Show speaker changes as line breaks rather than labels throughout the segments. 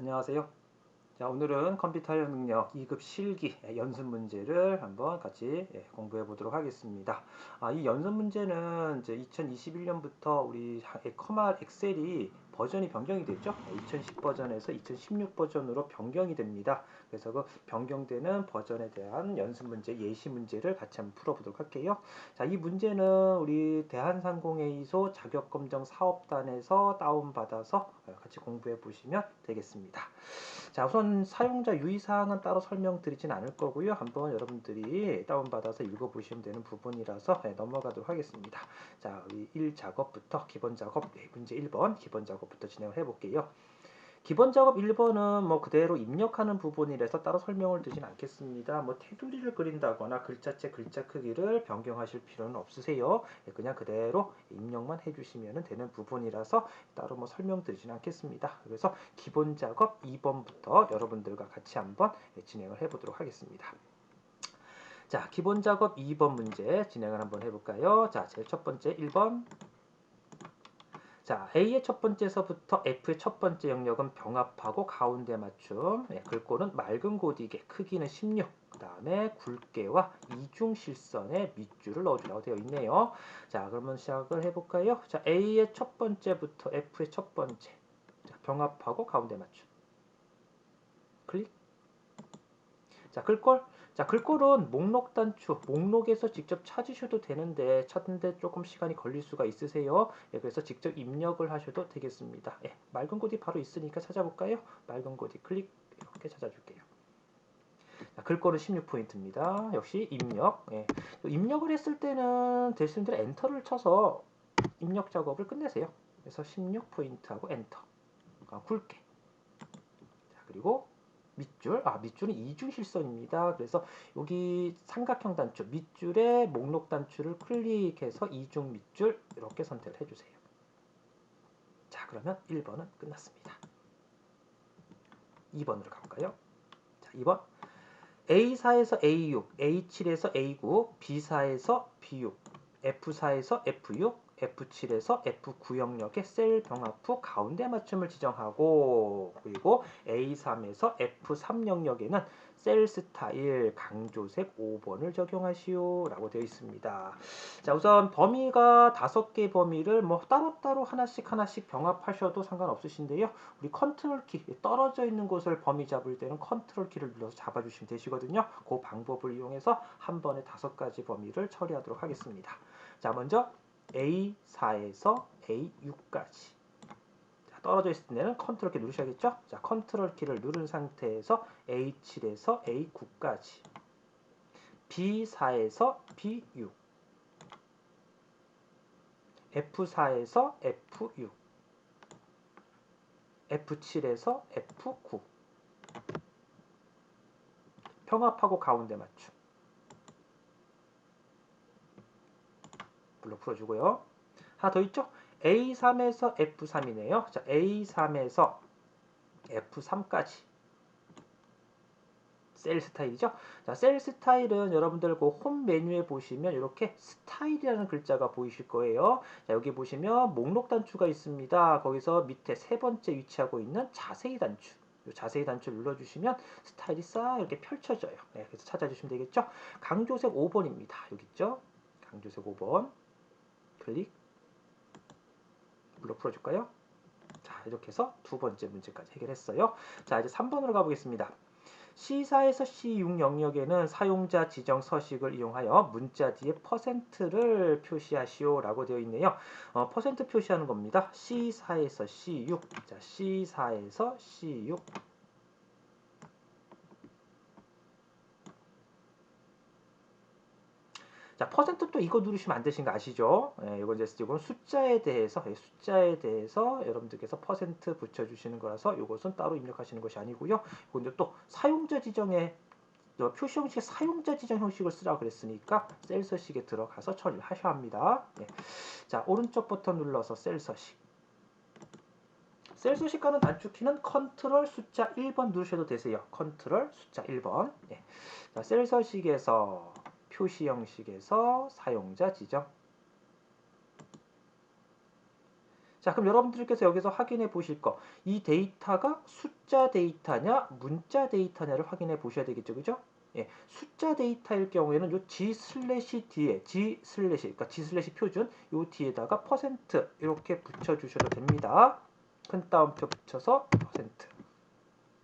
안녕하세요. 자, 오늘은 컴퓨터 활용 능력 2급 실기 연습 문제를 한번 같이 공부해 보도록 하겠습니다. 이 연습 문제는 이제 2021년부터 우리 커말 엑셀이 버전이 변경이 됐죠. 2010 버전에서 2016 버전으로 변경이 됩니다. 그래서 그 변경되는 버전에 대한 연습 문제, 예시 문제를 같이 한번 풀어보도록 할게요. 자, 이 문제는 우리 대한상공회의소 자격검정 사업단에서 다운받아서 같이 공부해 보시면 되겠습니다. 자, 우선 사용자 유의사항은 따로 설명드리진 않을 거고요. 한번 여러분들이 다운받아서 읽어보시면 되는 부분이라서 넘어가도록 하겠습니다. 자, 우리 1작업부터 기본 작업, 문제 1번 기본 작업부터 진행을 해볼게요. 기본 작업 1번은 뭐 그대로 입력하는 부분이라서 따로 설명을 드리진 않겠습니다. 뭐 테두리를 그린다거나 글자체 글자 크기를 변경하실 필요는 없으세요. 그냥 그대로 입력만 해주시면 되는 부분이라서 따로 뭐 설명드리진 않겠습니다. 그래서 기본 작업 2번부터 여러분들과 같이 한번 진행을 해보도록 하겠습니다. 자, 기본 작업 2번 문제 진행을 한번 해볼까요? 자, 제일 첫 번째 1번. 자, A의 첫 번째서부터 F의 첫 번째 영역은 병합하고 가운데 맞춤. 글꼴은 맑은 고딕의 크기는 16. 그 다음에 굵게와 이중실선의 밑줄을 넣어주라고 되어 있네요. 자, 그러면 시작을 해볼까요? 자, A의 첫 번째부터 F의 첫 번째. 자, 병합하고 가운데 맞춤. 클릭. 자, 글꼴. 자, 글꼴은 목록 단추, 목록에서 직접 찾으셔도 되는데 찾는데 조금 시간이 걸릴 수가 있으세요. 그래서 직접 입력을 하셔도 되겠습니다. 맑은 곳이 바로 있으니까 찾아볼까요? 맑은 곳이 클릭 이렇게 찾아줄게요. 자, 글꼴은 16포인트입니다. 역시 입력. 입력을 했을 때는 되시는 대로 엔터를 쳐서 입력 작업을 끝내세요. 그래서 16포인트하고 엔터. 굵게. 자, 그리고 밑줄은 이중실선입니다. 그래서 여기 삼각형 단추, 밑줄에 목록 단추를 클릭해서 이중 밑줄 이렇게 선택을 해주세요. 자, 그러면 1번은 끝났습니다. 2번으로 가볼까요? 자, 2번. A4에서 A6, A7에서 A9, B4에서 B6, F4에서 F6, F7에서 F9 영역의 셀 병합 후 가운데 맞춤을 지정하고, 그리고 A3에서 F3 영역에는 셀 스타일 강조색 5번을 적용하시오 라고 되어 있습니다. 자, 우선 범위가 5개 범위를 뭐 따로따로 하나씩 병합하셔도 상관없으신데요. 우리 컨트롤 키, 떨어져 있는 곳을 범위 잡을 때는 컨트롤 키를 눌러서 잡아주시면 되시거든요. 그 방법을 이용해서 한 번에 5가지 범위를 처리하도록 하겠습니다. 자, 먼저 A4에서 A6까지. 떨어져 있을 때는 컨트롤 키 누르셔야겠죠? 자, 컨트롤 키를 누른 상태에서 A7에서 A9까지. B4에서 B6. F4에서 F6. F7에서 F9. 평합하고 가운데 맞춤. 블록 풀어주고요. 하나 더 있죠? A3에서 F3이네요. 자, A3에서 F3까지. 셀 스타일이죠. 자, 셀 스타일은 여러분들 그 홈 메뉴에 보시면 이렇게 스타일이라는 글자가 보이실 거예요. 자, 여기 보시면 목록 단추가 있습니다. 거기서 밑에 세 번째 위치하고 있는 자세히 단추. 자세히 단추를 눌러주시면 스타일이 싹 이렇게 펼쳐져요. 그래서 찾아주시면 되겠죠. 강조색 5번입니다. 여기 있죠. 강조색 5번. 클릭. 블록 풀어줄까요? 자, 이렇게 해서 두 번째 문제까지 해결했어요. 자, 이제 3번으로 가보겠습니다. C4에서 C6 영역에는 사용자 지정 서식을 이용하여 문자 뒤에 퍼센트를 표시하시오 라고 되어 있네요. 퍼센트 표시하는 겁니다. C4에서 C6. 자, C4에서 C6. 자, 퍼센트 또 이거 누르시면 안 되신 거 아시죠? 이건 숫자에 대해서 여러분들께서 퍼센트 붙여주시는 거라서 이것은 따로 입력하시는 것이 아니고요. 이건 또 사용자 지정에 표시 형식의 사용자 지정 형식을 쓰라고 그랬으니까 셀 서식에 들어가서 처리를 하셔야 합니다. 자, 오른쪽 버튼 눌러서 셀 서식. 셀 서식 가는 단축키는 컨트롤 숫자 1번 누르셔도 되세요. 컨트롤 숫자 1번. 자, 셀 서식에서 표시 형식에서 사용자 지정. 자, 그럼 여러분들께서 여기서 확인해 보실 거, 이 데이터가 숫자 데이터냐, 문자 데이터냐를 확인해 보셔야 되겠죠, 그죠? 예, 숫자 데이터일 경우에는 요 G 슬래시 뒤에, G 슬래시, 그러니까 G 슬래시 표준, 요 뒤에다가 퍼센트 이렇게 붙여주셔도 됩니다. 큰 따옴표 붙여서 퍼센트.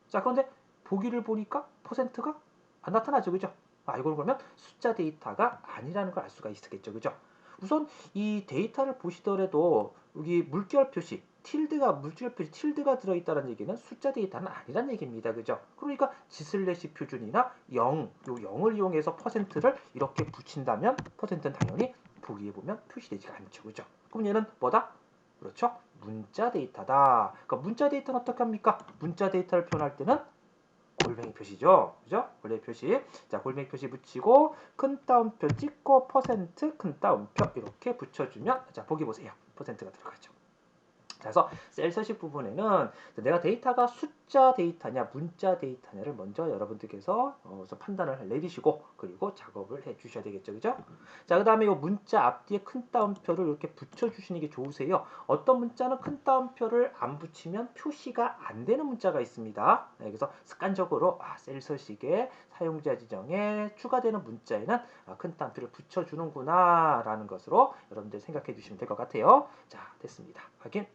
자, 그런데 보기를 보니까 퍼센트가 안 나타나죠, 그죠? 아, 이걸 그러면 숫자 데이터가 아니라는 걸 알 수가 있겠죠, 그죠? 우선 이 데이터를 보시더라도 여기 물결 표시, 물결 표시, 틸드가 들어있다는 얘기는 숫자 데이터는 아니란 얘기입니다, 그죠? 그러니까 지슬래시 표준이나 0, 요 0을 이용해서 퍼센트를 이렇게 붙인다면 퍼센트는 당연히 보기에 보면 표시되지가 않죠, 그죠? 그럼 얘는 뭐다? 그렇죠? 문자 데이터다. 그러니까 문자 데이터는 어떻게 합니까? 문자 데이터를 표현할 때는 골뱅이 표시죠. 그죠? 골뱅이 표시. 자, 골뱅이 표시 붙이고 큰 따옴표 찍고 퍼센트 큰 따옴표 이렇게 붙여주면 자, 보기 보세요. 퍼센트가 들어가죠. 그래서 셀 서식 부분에는 내가 데이터가 숫자 데이터냐 문자 데이터냐를 먼저 여러분들께서 판단을 내리시고 그리고 작업을 해 주셔야 되겠죠, 그죠? 자, 그 다음에 이 문자 앞뒤에 큰 따옴표를 이렇게 붙여주시는 게 좋으세요. 어떤 문자는 큰 따옴표를 안 붙이면 표시가 안 되는 문자가 있습니다. 네, 그래서 습관적으로 셀 서식에 사용자 지정에 추가되는 문자에는 큰 따옴표를 붙여주는구나 라는 것으로 여러분들 생각해 주시면 될 것 같아요. 자, 됐습니다. 확인.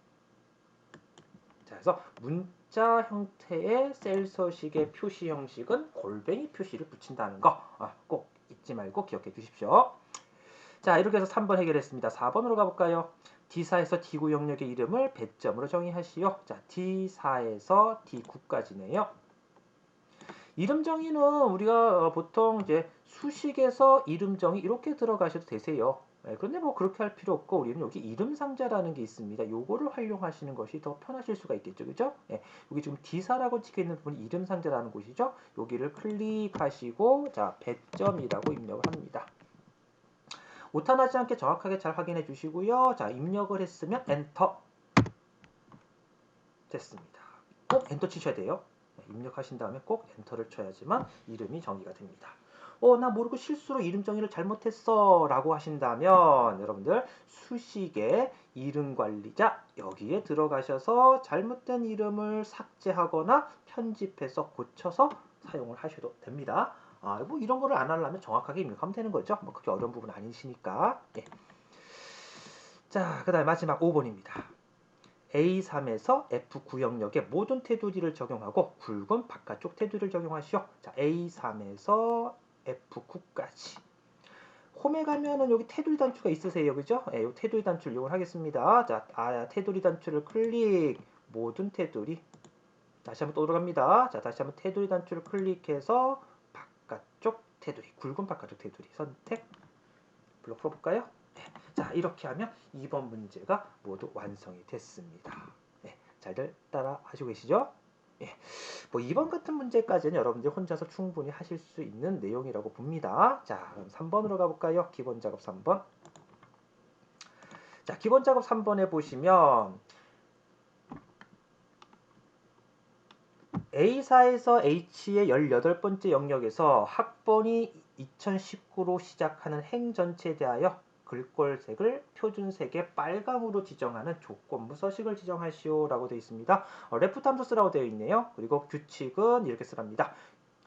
자, 그래서 문자 형태의 셀 서식의 표시 형식은 골뱅이 표시를 붙인다는 거 꼭 잊지 말고 기억해 주십시오. 자, 이렇게 해서 3번 해결했습니다. 4번으로 가볼까요? D4에서 D9 영역의 이름을 배점으로 정의하시오. 자, D4에서 D9까지네요. 이름 정의는 우리가 보통 이제 수식에서 이름 정의 이렇게 들어가셔도 되세요. 그런데 뭐 그렇게 할 필요 없고 우리는 여기 이름 상자라는 게 있습니다. 요거를 활용하시는 것이 더 편하실 수가 있겠죠, 그죠? 여기 지금 D사라고 찍혀 있는 부분이 이름 상자라는 곳이죠. 여기를 클릭하시고 자, 배점이라고 입력을 합니다. 오타나지 않게 정확하게 잘 확인해 주시고요. 자, 입력을 했으면 엔터. 됐습니다. 꼭 엔터 치셔야 돼요. 입력하신 다음에 꼭 엔터를 쳐야지만 이름이 정의가 됩니다. 나 모르고 실수로 이름 정의를 잘못했어 라고 하신다면 여러분들 수식의 이름 관리자 여기에 들어가셔서 잘못된 이름을 삭제하거나 편집해서 고쳐서 사용을 하셔도 됩니다. 뭐 이런 거를 안 하려면 정확하게 입력하면 되는 거죠. 뭐 그렇게 어려운 부분 아니시니까. 예. 자, 그 다음에 마지막 5번입니다. A3에서 F9 영역에 모든 테두리를 적용하고 굵은 바깥쪽 테두리를 적용하시오. 자, A3에서 F9까지. 홈에 가면은 여기 테두리 단추가 있으세요, 그죠? 이 테두리 단추를 이용을 하겠습니다. 자, 테두리 단추를 클릭, 모든 테두리. 다시 한번 또 들어갑니다. 자, 다시 한번 테두리 단추를 클릭해서 바깥쪽 테두리, 굵은 바깥쪽 테두리 선택. 블록 풀어볼까요? 자, 이렇게 하면 2번 문제가 모두 완성이 됐습니다. 잘들 따라 하시고 계시죠? 뭐 2번 같은 문제까지는 여러분들이 혼자서 충분히 하실 수 있는 내용이라고 봅니다. 자, 그럼 3번으로 가볼까요? 기본 작업 3번. 자, 기본 작업 3번에 보시면 A4에서 H의 18번째 영역에서 학번이 2019로 시작하는 행 전체에 대하여 글꼴색을 표준색의 빨강으로 지정하는 조건부 서식을 지정하시오 라고 되어 있습니다. 레프트 함수 쓰라고 되어 있네요. 그리고 규칙은 이렇게 쓰랍니다.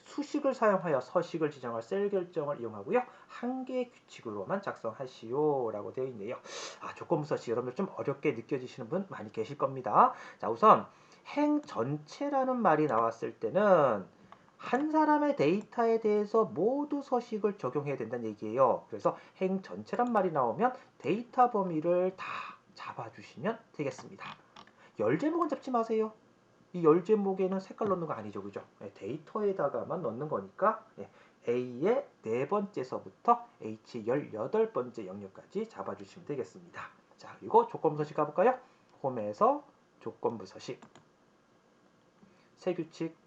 수식을 사용하여 서식을 지정할 셀 결정을 이용하고요. 한 개의 규칙으로만 작성하시오 라고 되어 있네요. 조건부 서식 여러분들 좀 어렵게 느껴지시는 분 많이 계실 겁니다. 자, 우선 행 전체라는 말이 나왔을 때는 한 사람의 데이터에 대해서 모두 서식을 적용해야 된다는 얘기예요. 그래서 행 전체란 말이 나오면 데이터 범위를 다 잡아주시면 되겠습니다. 열 제목은 잡지 마세요. 이 열 제목에는 색깔 넣는 거 아니죠, 그죠? 데이터에다가만 넣는 거니까 A의 4번째서부터 H의 18번째 영역까지 잡아주시면 되겠습니다. 자, 그리고 조건부 서식 가볼까요? 홈에서 조건부 서식 새 규칙.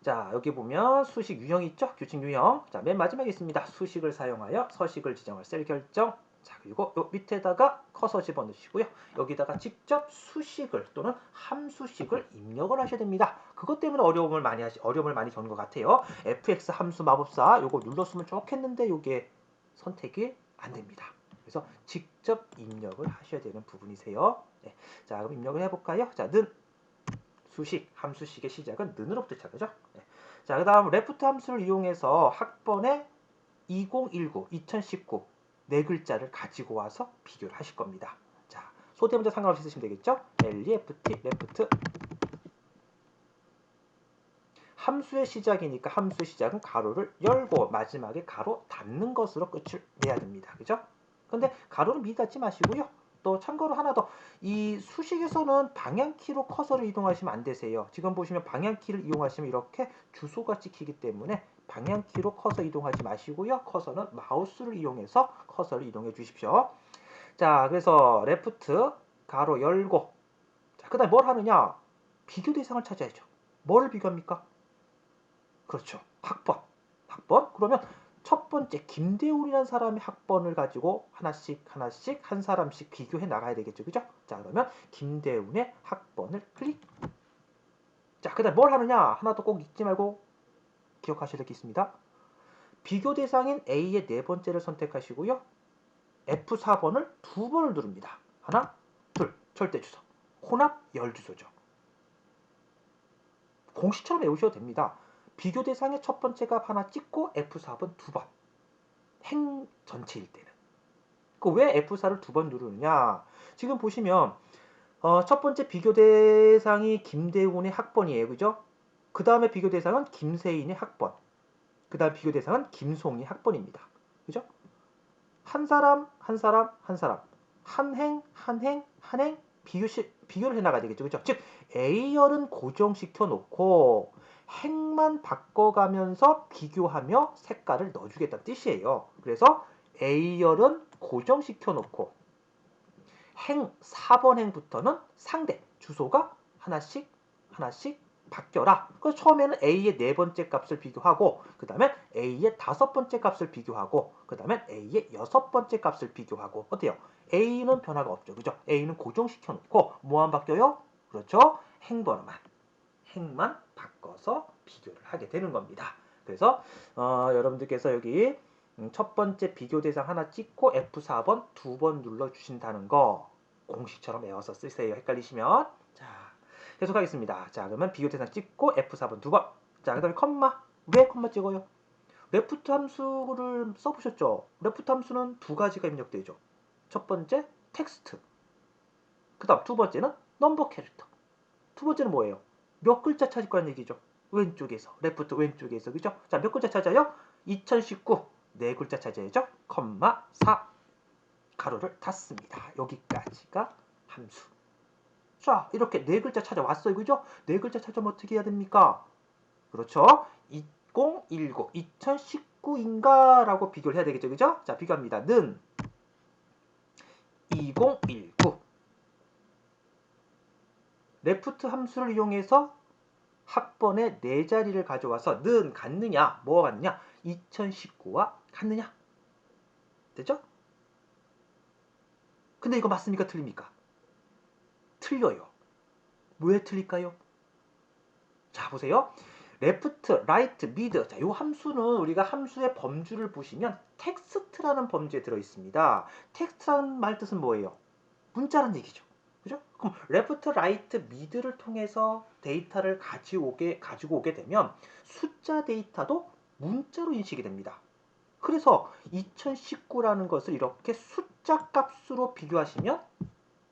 자, 여기 보면 수식 유형 있죠? 규칙 유형. 자, 맨 마지막에 있습니다. 수식을 사용하여 서식을 지정할 셀 결정. 자, 그리고 요 밑에다가 커서 집어넣으시고요. 여기다가 직접 수식을 또는 함수식을 입력을 하셔야 됩니다. 그것 때문에 어려움을 많이 겪는 것 같아요. fx 함수 마법사 요거 눌렀으면 좋겠는데 요게 선택이 안 됩니다. 그래서 직접 입력을 하셔야 되는 부분이세요. 네. 자, 그럼 입력을 해볼까요? 자, 는 수식, 함수식의 시작은 는으로부터 시작하죠. 네. 자, 그 다음 레프트 함수를 이용해서 학번에 2019, 2019 네 글자를 가지고 와서 비교를 하실 겁니다. 자, 소대 문제 상관없이 쓰시면 되겠죠? LEFT, 레프트. 함수의 시작이니까 함수의 시작은 가로를 열고 마지막에 가로 닫는 것으로 끝을 내야 됩니다. 그죠? 근데 가로는 미리 닫지 마시고요. 또 참고로 하나 더, 이 수식에서는 방향키로 커서를 이동하시면 안 되세요. 지금 보시면 방향키를 이용하시면 이렇게 주소가 찍히기 때문에 방향키로 커서 이동하지 마시고요. 커서는 마우스를 이용해서 커서를 이동해 주십시오. 자, 그래서 레프트 가로 열고, 자, 그다음 뭘 하느냐? 비교 대상을 찾아야죠. 뭐를 비교합니까? 그렇죠. 학번. 학번? 그러면 첫 번째 김대훈이라는 사람의 학번을 가지고 하나씩 한 사람씩 비교해 나가야 되겠죠. 그죠? 자, 그러면 김대훈의 학번을 클릭. 자, 그다음 뭘 하느냐? 하나 더 꼭 잊지 말고 기억하셔야 될 게 있습니다. 비교 대상인 A의 네 번째를 선택하시고요. F4번을 두 번을 누릅니다. 하나, 둘, 절대 주소. 혼합 열 주소죠. 공식처럼 외우셔도 됩니다. 비교 대상의 첫 번째 값 하나 찍고 F4번 두 번. 행 전체일 때는. 왜 F4를 두 번 누르느냐? 지금 보시면 첫 번째 비교 대상이 김대훈의 학번이에요. 그죠? 그 다음에 비교 대상은 김세인의 학번. 그 다음 비교 대상은 김송의 학번입니다. 그죠? 한 사람, 한 사람, 한 사람. 한 행, 한 행, 한 행 비교를 해나가야 되겠죠. 그죠? 즉 A열은 고정시켜 놓고 행만 바꿔가면서 비교하며 색깔을 넣어주겠다는 뜻이에요. 그래서 A열은 고정시켜 놓고 행 4번 행부터는 상대 주소가 하나씩 바뀌어라. 그래서 처음에는 A의 네 번째 값을 비교하고 그 다음에 A의 다섯 번째 값을 비교하고 그 다음에 A의 여섯 번째 값을 비교하고 어때요? A는 변화가 없죠. 그죠? A는 고정시켜 놓고 뭐만 바뀌어요? 그렇죠? 행만 바꿔서 비교를 하게 되는 겁니다. 그래서 여러분들께서 여기 첫 번째 비교 대상 하나 찍고 F4번 두 번 눌러주신다는 거 공식처럼 외워서 쓰세요. 헷갈리시면. 자, 계속하겠습니다. 자, 그러면 비교 대상 찍고 F4번 두 번. 자, 그 다음에 컴마. 왜 컴마 찍어요? 레프트 함수를 써보셨죠? 레프트 함수는 두 가지가 입력되죠. 첫 번째, 텍스트. 그 다음 두 번째는 넘버 캐릭터. 두 번째는 뭐예요? 몇 글자 찾을 거란 얘기죠. 왼쪽에서, 레프트 왼쪽에서, 그죠? 자, 몇 글자 찾아요? 2019, 네 글자 찾아야죠. 컴마 4, 가로를 닫습니다. 여기까지가 함수. 자, 이렇게 네 글자 찾아왔어요. 그죠? 네 글자 찾으면 어떻게 해야 됩니까? 그렇죠? 2019, 2019인가? 라고 비교를 해야 되겠죠. 그죠? 자, 비교합니다. 는 2019. 레프트 함수를 이용해서 학번의 네 자리를 가져와서 는 같느냐, 뭐가 같느냐, 2019와 같느냐. 됐죠? 근데 이거 맞습니까? 틀립니까? 틀려요. 왜 틀릴까요? 자, 보세요. 레프트, 라이트, 미드. 자, 이 함수는 우리가 함수의 범주를 보시면 텍스트라는 범주에 들어 있습니다. 텍스트라는 말 뜻은 뭐예요? 문자란 얘기죠. 그죠? 그럼 레프트, 라이트, 미드를 통해서 데이터를 가지고 오게 되면 숫자 데이터도 문자로 인식이 됩니다. 그래서 2019라는 것을 이렇게 숫자 값으로 비교하시면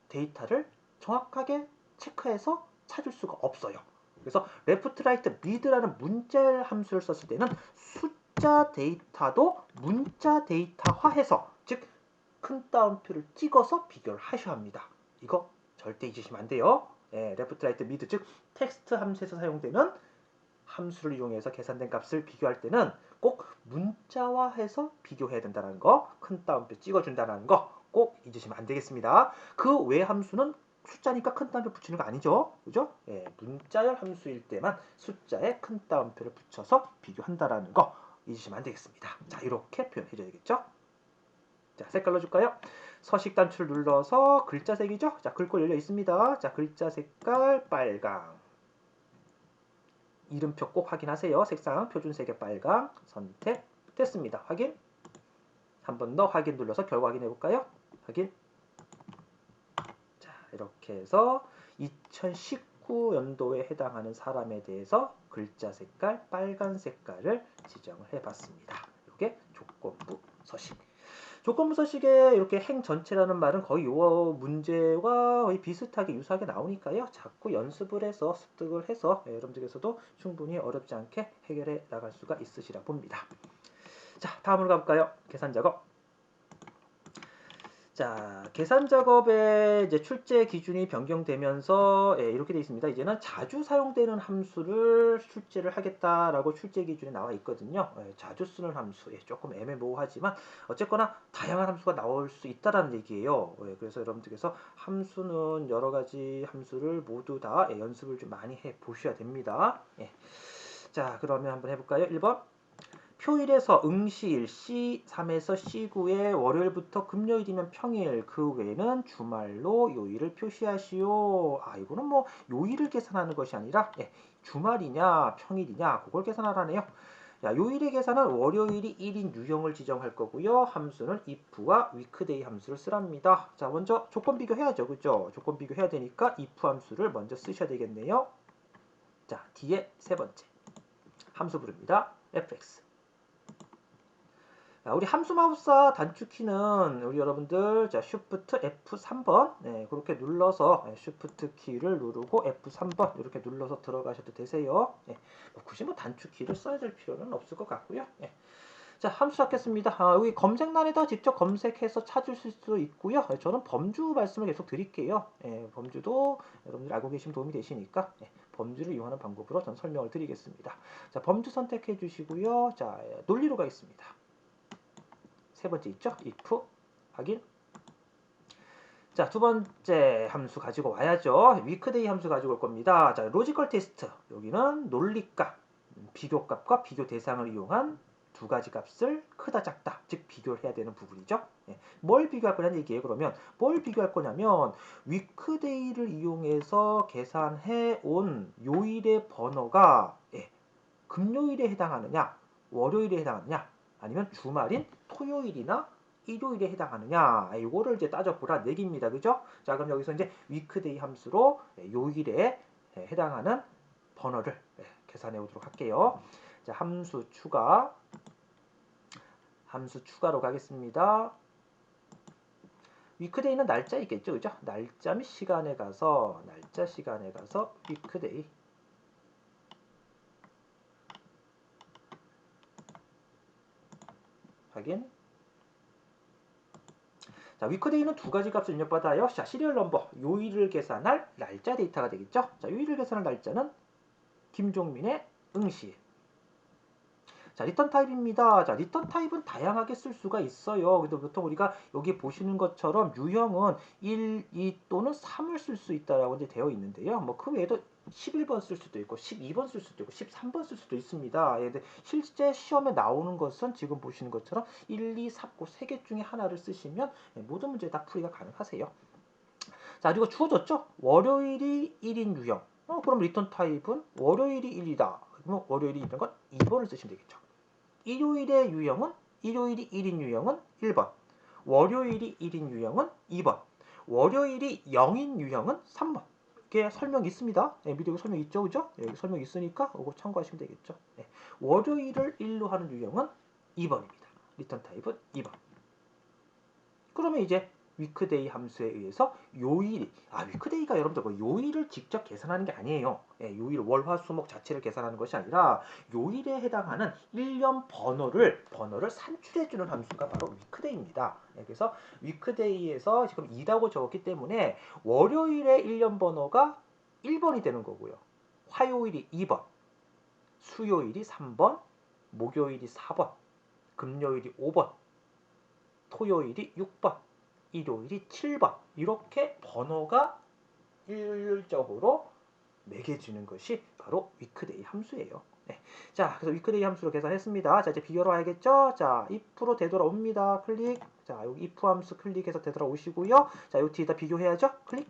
데이터를 정확하게 체크해서 찾을 수가 없어요. 그래서 레프트, 라이트, 미드라는 문자 함수를 썼을 때는 숫자 데이터도 문자 데이터화해서 즉 큰 따옴표를 찍어서 비교를 하셔야 합니다. 이거 절대 잊으시면 안 돼요. 레프트, 라이트, 미드 즉 텍스트 함수에서 사용되는 함수를 이용해서 계산된 값을 비교할 때는 꼭 문자화해서 비교해야 된다는 거, 큰 따옴표 찍어준다는 거 꼭 잊으시면 안 되겠습니다. 그 외 함수는 숫자니까 큰 따옴표 붙이는 거 아니죠? 그죠? 문자열 함수일 때만 숫자에 큰 따옴표를 붙여서 비교한다는 거 잊으시면 안 되겠습니다. 자, 이렇게 표현해줘야 되겠죠? 자, 색깔로 줄까요? 서식 단추를 눌러서 글자 색이죠? 자, 글꼴 열려 있습니다. 자, 글자 색깔 빨강. 이름표 꼭 확인하세요. 색상 표준색의 빨강 선택됐습니다. 확인. 한 번 더 확인 눌러서 결과 확인해 볼까요? 확인. 자, 이렇게 해서 2019연도에 해당하는 사람에 대해서 글자 색깔 빨간 색깔을 지정을 해봤습니다. 이게 조건부 서식. 조건부 서식에 이렇게 행 전체라는 말은 거의 요 문제와 거의 비슷하게 유사하게 나오니까요. 자꾸 연습을 해서 습득을 해서 여러분들께서도 충분히 어렵지 않게 해결해 나갈 수가 있으시라 봅니다. 자, 다음으로 가볼까요? 계산 작업. 자, 계산 작업의 이제 출제 기준이 변경되면서 이렇게 되어 있습니다. 이제는 자주 사용되는 함수를 출제를 하겠다라고 출제 기준에 나와 있거든요. 자주 쓰는 함수, 조금 애매모호하지만 어쨌거나 다양한 함수가 나올 수 있다라는 얘기예요. 그래서 여러분들께서 함수는 여러 가지 함수를 모두 다 연습을 좀 많이 해 보셔야 됩니다. 자, 그러면 한번 해볼까요? 1번. 표일에서 응시일 C3에서 C9에 월요일부터 금요일이면 평일, 그 외에는 주말로 요일을 표시하시오. 아, 이거는 뭐 요일을 계산하는 것이 아니라 주말이냐 평일이냐 그걸 계산하라네요. 야, 요일의 계산은 월요일이 1인 유형을 지정할 거고요. 함수는 if와 weekday 함수를 쓰랍니다. 자, 먼저 조건 비교해야죠. 그죠? 조건 비교해야 되니까 if 함수를 먼저 쓰셔야 되겠네요. 자, 뒤에 세 번째 함수 부릅니다. fx. 우리 함수마법사 단축키는 우리 여러분들 자 Shift F3번 그렇게 눌러서 Shift 키를 누르고 F3번 이렇게 눌러서 들어가셔도 되세요. 굳이 뭐 단축키를 써야 될 필요는 없을 것 같고요. 자, 함수 찾겠습니다. 여기 검색란에다 직접 검색해서 찾을 수도 있고요. 저는 범주 말씀을 계속 드릴게요. 범주도 여러분들 알고 계시면 도움이 되시니까 범주를 이용하는 방법으로 전 설명을 드리겠습니다. 자, 범주 선택해 주시고요. 자, 논리로 가겠습니다. 세 번째 있죠? if 확인. 자, 두 번째 함수 가지고 와야죠. weekday 함수 가지고 올 겁니다. 자, 로지컬 테스트. 여기는 논리값, 비교값과 비교 대상을 이용한 두 가지 값을 크다 작다, 즉 비교를 해야 되는 부분이죠. 뭘 비교할 거냐는 얘기예요. 그러면 뭘 비교할 거냐면 weekday를 이용해서 계산해 온 요일의 번호가 금요일에 해당하느냐, 월요일에 해당하느냐, 아니면 주말인 토요일이나 일요일에 해당하느냐 이거를 이제 따져보라 얘기입니다. 그죠? 자, 그럼 여기서 이제 weekday 함수로 요일에 해당하는 번호를 계산해 오도록 할게요. 자, 함수 추가로 가겠습니다. weekday는 날짜 있겠죠. 그죠? 날짜 및 시간에 가서 weekday 확인. 자, weekday는 두 가지 값을 입력받아요. 자, 시리얼 넘버, 요일을 계산할 날짜 데이터가 되겠죠. 자, 요일을 계산할 날짜는 김종민의 응시. 자, 리턴 타입입니다. 자, 리턴 타입은 다양하게 쓸 수가 있어요. 근데 보통 우리가 여기 보시는 것처럼 유형은 1, 2 또는 3을 쓸 수 있다라고 이제 되어 있는데요. 뭐 그 외에도 11번 쓸 수도 있고 12번 쓸 수도 있고 13번 쓸 수도 있습니다. 근데 실제 시험에 나오는 것은 지금 보시는 것처럼 1, 2, 3, 3개 중에 하나를 쓰시면 모든 문제 다 풀이가 가능하세요. 자, 그리고 주어졌죠? 월요일이 1인 유형. 그럼 리턴 타입은 월요일이 1이다. 그러면 월요일이 1인 건 2번을 쓰시면 되겠죠. 일요일의 유형은 일요일이 1인 유형은 1번. 월요일이 1인 유형은 2번. 월요일이 0인 유형은 3번. 이게 설명 있습니다. 미디어 설명 있죠, 그죠? 여기 설명 있으니까 이거 참고하시면 되겠죠. 월요일을 1로 하는 유형은 2번입니다. 리턴 타입은 2번. 그러면 이제 weekday 함수에 의해서 weekday가 여러분들 뭐 요일을 직접 계산하는 게 아니에요. 요일 월화수목 자체를 계산하는 것이 아니라 요일에 해당하는 1년 번호를 산출해주는 함수가 바로 weekday입니다. 그래서 weekday에서 지금 2라고 적었기 때문에 월요일의 1년 번호가 1번이 되는 거고요. 화요일이 2번, 수요일이 3번, 목요일이 4번, 금요일이 5번, 토요일이 6번, 일요일이 7번 이렇게 번호가 일률적으로 매겨지는 것이 바로 weekday 함수예요. 자, 그래서 weekday 함수로 계산했습니다. 자, 이제 비교로 와야겠죠? 자, if로 되돌아옵니다. 클릭. 자, 여기 if 함수 클릭해서 되돌아오시고요. 자, 요 뒤에다 비교해야죠? 클릭.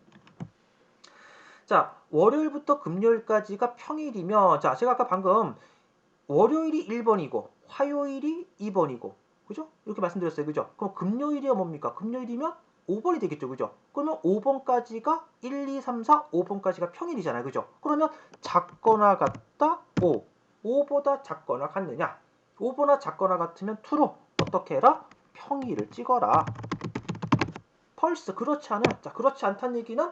자, 월요일부터 금요일까지가 평일이면 자, 제가 아까 방금 월요일이 1번이고 화요일이 2번이고 그죠? 이렇게 말씀드렸어요. 그죠? 그럼 금요일이야 뭡니까? 금요일이면 5번이 되겠죠. 그죠? 그러면 5번까지가 1, 2, 3, 4, 5번까지가 평일이잖아요. 그죠? 그러면 작거나 같다 5. 5보다 작거나 같느냐? 5보다 작거나 같으면 true. 어떻게 해라? 평일을 찍어라. 펄스 그렇지 않으면 자 그렇지 않다는 얘기는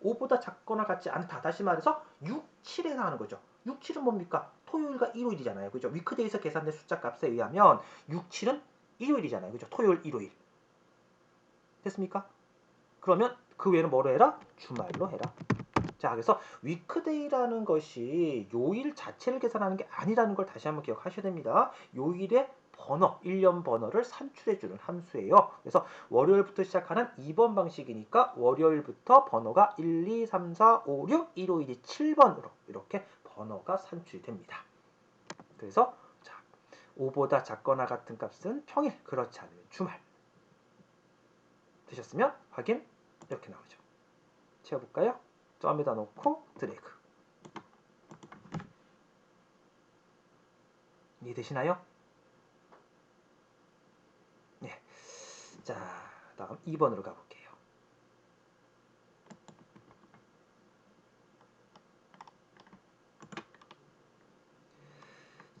5보다 작거나 같지 않다. 다시 말해서 6, 7에 해당하는 거죠. 6, 7은 뭡니까? 토요일과 일요일이잖아요. 그죠? 위크데이에서 계산된 숫자 값에 의하면 6, 7은 일요일이잖아요. 그죠? 토요일, 일요일. 됐습니까? 그러면 그 외에는 뭐로 해라? 주말로 해라. 자, 그래서 위크데이라는 것이 요일 자체를 계산하는 게 아니라는 걸 다시 한번 기억하셔야 됩니다. 요일의 번호, 1년 번호를 산출해주는 함수예요. 그래서 월요일부터 시작하는 2번 방식이니까 월요일부터 번호가 1, 2, 3, 4, 5, 6, 일요일이 7번으로 이렇게 번호가 산출됩니다. 그래서 자, 5보다 작거나 같은 값은 평일, 그렇지 않으면 주말. 되셨으면 확인 이렇게 나오죠. 채워볼까요? 점에다 놓고 드래그. 이해되시나요? 네. 자, 다음 2번으로 가볼게요.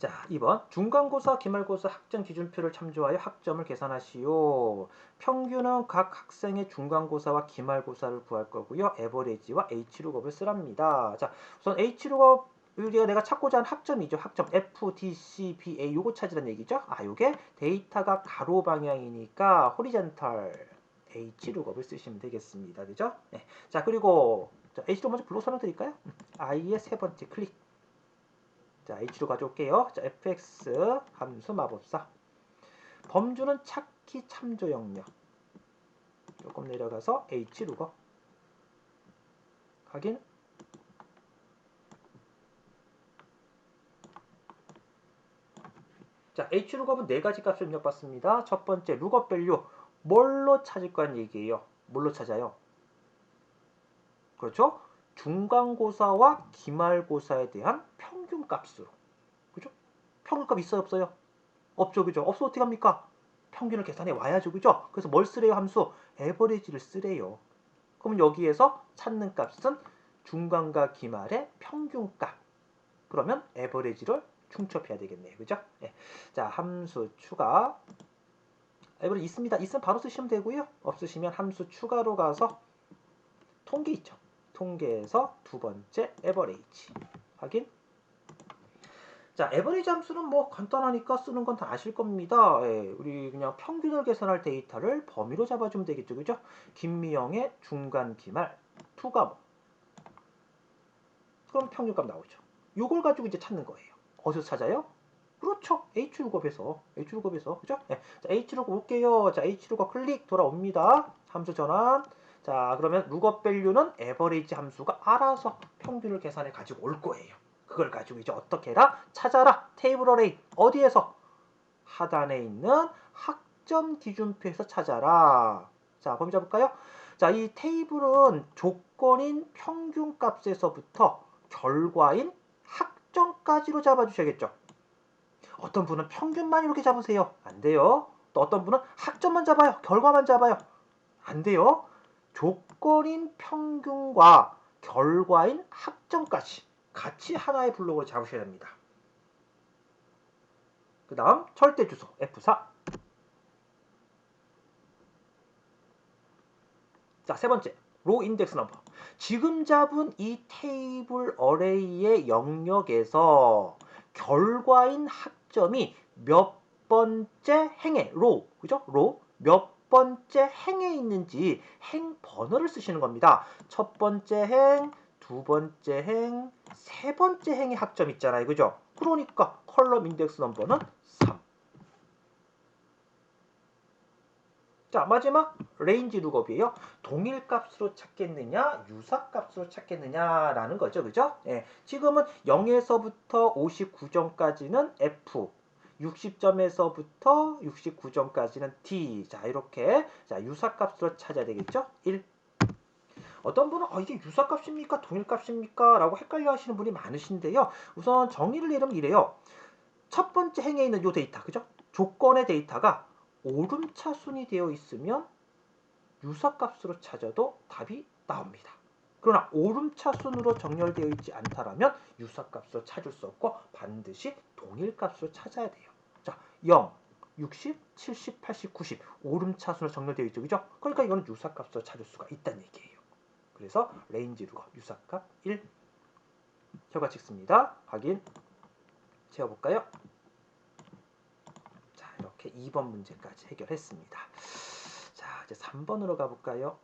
자, 2번. 중간고사, 기말고사 학점 기준표를 참조하여 학점을 계산하시오. 평균은 각 학생의 중간고사와 기말고사를 구할 거고요. 에버리지와 H룩업을 쓰랍니다. 자, 우선 H룩업 우리가 내가 찾고자 하는 학점이죠. 학점 F, D, C, B, A 요거 찾으란 얘기죠. 아, 요게 데이터가 가로 방향이니까 호리젠탈 H룩업을 쓰시면 되겠습니다. 그죠? 네. 자, 그리고 H룩업 먼저 불러 설명드릴까요? I의 세 번째 클릭. 자, H로 가져올게요. 자, fx 함수 마법사. 범주는 찾기 참조 영역. 조금 내려가서 H루거. 확인. 자, H루겁은 네 가지 값을 입력받습니다. 첫 번째, 룩업 밸류. 뭘로 찾을 거란 얘기예요? 뭘로 찾아요? 그렇죠? 중간고사와 기말고사에 대한 평균값으로. 그죠? 평균값 있어요, 없어요? 없죠, 그죠? 없어 어떻게 합니까? 평균을 계산해 와야죠, 그죠? 그래서 뭘 쓰래요, 함수? 에버리지를 쓰래요. 그럼 여기에서 찾는 값은 중간과 기말의 평균값. 그러면 에버리지를 충첩해야 되겠네요, 그죠? 네. 자, 함수 추가. 에버리지 있습니다. 있으면 바로 쓰시면 되고요. 없으시면 함수 추가로 가서 통계 있죠. 통계에서 두 번째 에버리지 확인. 자, 에버리지 함수는 뭐 간단하니까 쓰는 건 다 아실 겁니다. 예, 우리 그냥 평균을 계산할 데이터를 범위로 잡아주면 되겠죠, 그죠? 김미영의 중간 기말 2과목. 그럼 평균값 나오죠. 요걸 가지고 이제 찾는 거예요. 어디서 찾아요? 그렇죠. H룩업에서. H룩업에서. 그죠? 네. 자, H룩업 올게요. 자, H룩업 클릭 돌아옵니다. 함수 전환. 자, 그러면 룩업 밸류는 에버리지 함수가 알아서 평균을 계산해 가지고 올 거예요. 그걸 가지고 이제 어떻게 해라? 찾아라. 테이블 어레이. 어디에서? 하단에 있는 학점 기준표에서 찾아라. 자, 범위 잡을까요? 자, 이 테이블은 조건인 평균값에서부터 결과인 학점까지로 잡아주셔야겠죠. 어떤 분은 평균만 이렇게 잡으세요. 안 돼요. 또 어떤 분은 학점만 잡아요. 결과만 잡아요. 안 돼요. 조건인 평균과 결과인 학점까지 같이 하나의 블록으로 잡으셔야 됩니다. 그 다음 절대주소 F4. 자, 세 번째 로 인덱스 넘버. 지금 잡은 이 테이블 어레이의 영역에서 결과인 학점이 몇 번째 행에 로, 그죠? 로 몇 번째 행에 있는지 행 번호를 쓰시는 겁니다. 첫 번째 행, 두 번째 행, 세 번째 행의 학점 있잖아요. 그죠? 그러니까 컬럼 인덱스 넘버는 3. 자, 마지막 레인지 룩업이에요. 동일 값으로 찾겠느냐, 유사 값으로 찾겠느냐라는 거죠. 그죠? 예, 지금은 0에서부터 59점까지는 F, 60점에서부터 69점까지는 D. 자, 이렇게 자, 유사 값으로 찾아야 되겠죠? 1. 어떤 분은 이게 유사 값입니까? 동일 값입니까? 라고 헷갈려 하시는 분이 많으신데요. 우선 정의를 내리면 이래요. 첫 번째 행에 있는 이 데이터, 그죠? 조건의 데이터가 오름차순이 되어 있으면 유사값으로 찾아도 답이 나옵니다. 그러나 오름차순으로 정렬되어 있지 않다라면 유사값으로 찾을 수 없고 반드시 동일값으로 찾아야 돼요. 자, 0, 60, 70, 80, 90 오름차순으로 정렬되어 있죠. 그죠? 그러니까 이거는 유사값으로 찾을 수가 있다는 얘기예요. 그래서 레인지 루거 유사값 1 결과 찍습니다. 확인 채워볼까요? 자, 이렇게 2번 문제까지 해결했습니다. 자, 이제 3번으로 가볼까요?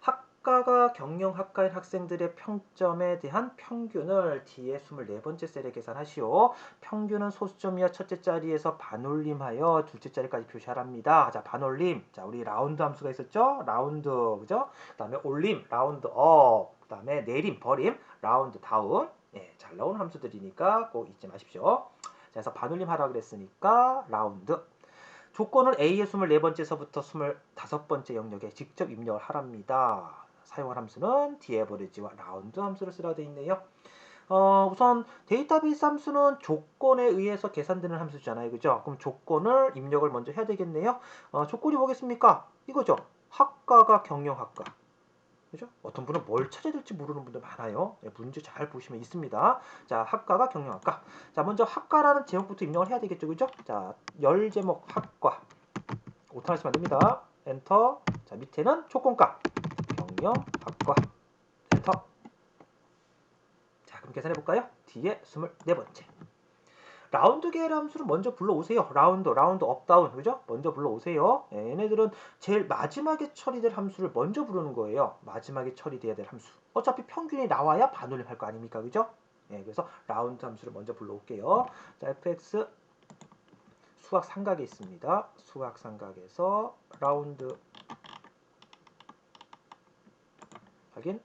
학과가 경영학과인 학생들의 평점에 대한 평균을 뒤에 24번째 셀에 계산하시오. 평균은 소수점이야 첫째 자리에서 반올림하여 둘째 자리까지 표시하랍니다. 자, 반올림. 자, 우리 라운드 함수가 있었죠? 라운드, 그죠? 그 다음에 올림, 라운드 업. 그 다음에 내림, 버림, 라운드 다운. 예, 잘 나오는 함수들이니까 꼭 잊지 마십시오. 자, 그래서 반올림 하라 그랬으니까 라운드. 조건을 A의 24번째서부터 25번째 영역에 직접 입력을 하랍니다. 사용할 함수는 dAverage와 라운드 함수를 쓰라고 되어 있네요. 우선 데이터베이스 함수는 조건에 의해서 계산되는 함수잖아요. 그죠? 그럼 조건을 입력을 먼저 해야 되겠네요. 조건이 뭐겠습니까? 이거죠. 학과가 경영학과. 그죠? 어떤 분은 뭘 찾아야 될지 모르는 분들 많아요. 문제 잘 보시면 있습니다. 자, 학과가 경영학과. 자, 먼저 학과라는 제목부터 입력을 해야 되겠죠. 그죠? 자, 열 제목 학과. 오타나 쓰면 안 됩니다. 엔터. 자, 밑에는 조건값. 경영학과. 엔터. 자, 그럼 계산해 볼까요? 뒤에 24번째. 라운드 계열 함수를 먼저 불러오세요. 라운드 업, 다운. 그죠? 먼저 불러오세요. 얘네들은 제일 마지막에 처리될 함수를 먼저 부르는 거예요. 마지막에 처리돼야 될 함수. 어차피 평균이 나와야 반올림 할 거 아닙니까? 그죠? 그래서 라운드 함수를 먼저 불러올게요. 자, fx 수학 삼각에 있습니다. 수학 삼각에서 라운드 확인.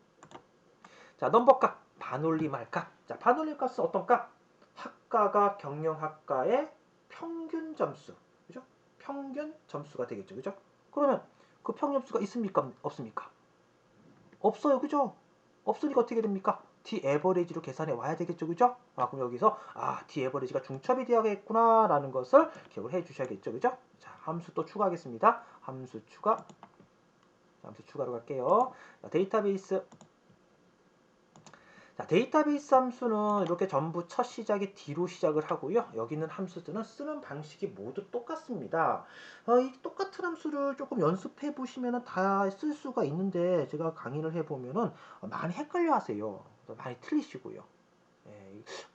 자, 넘버 값, 반올림 할 값. 자, 반올림 값은 어떤 값? 학과가 경영학과의 평균 점수. 그죠? 평균 점수가 되겠죠. 그죠? 그러면 그 평균 점수가 있습니까? 없습니까? 없어요. 그죠? 없으니까 어떻게 됩니까? dAverage로 계산해 와야 되겠죠. 그죠? 그럼 여기서 dAverage가 중첩이 되어야겠구나 라는 것을 기억을 해 주셔야겠죠. 그죠? 자, 함수 또 추가하겠습니다. 함수 추가로 갈게요. 자, 데이터베이스. 자, 데이터베이스 함수는 이렇게 전부 첫 시작에 D로 시작을 하고요. 여기 있는 함수들은 쓰는 방식이 모두 똑같습니다. 이 똑같은 함수를 조금 연습해 보시면 다 쓸 수가 있는데 제가 강의를 해보면 많이 헷갈려 하세요. 많이 틀리시고요.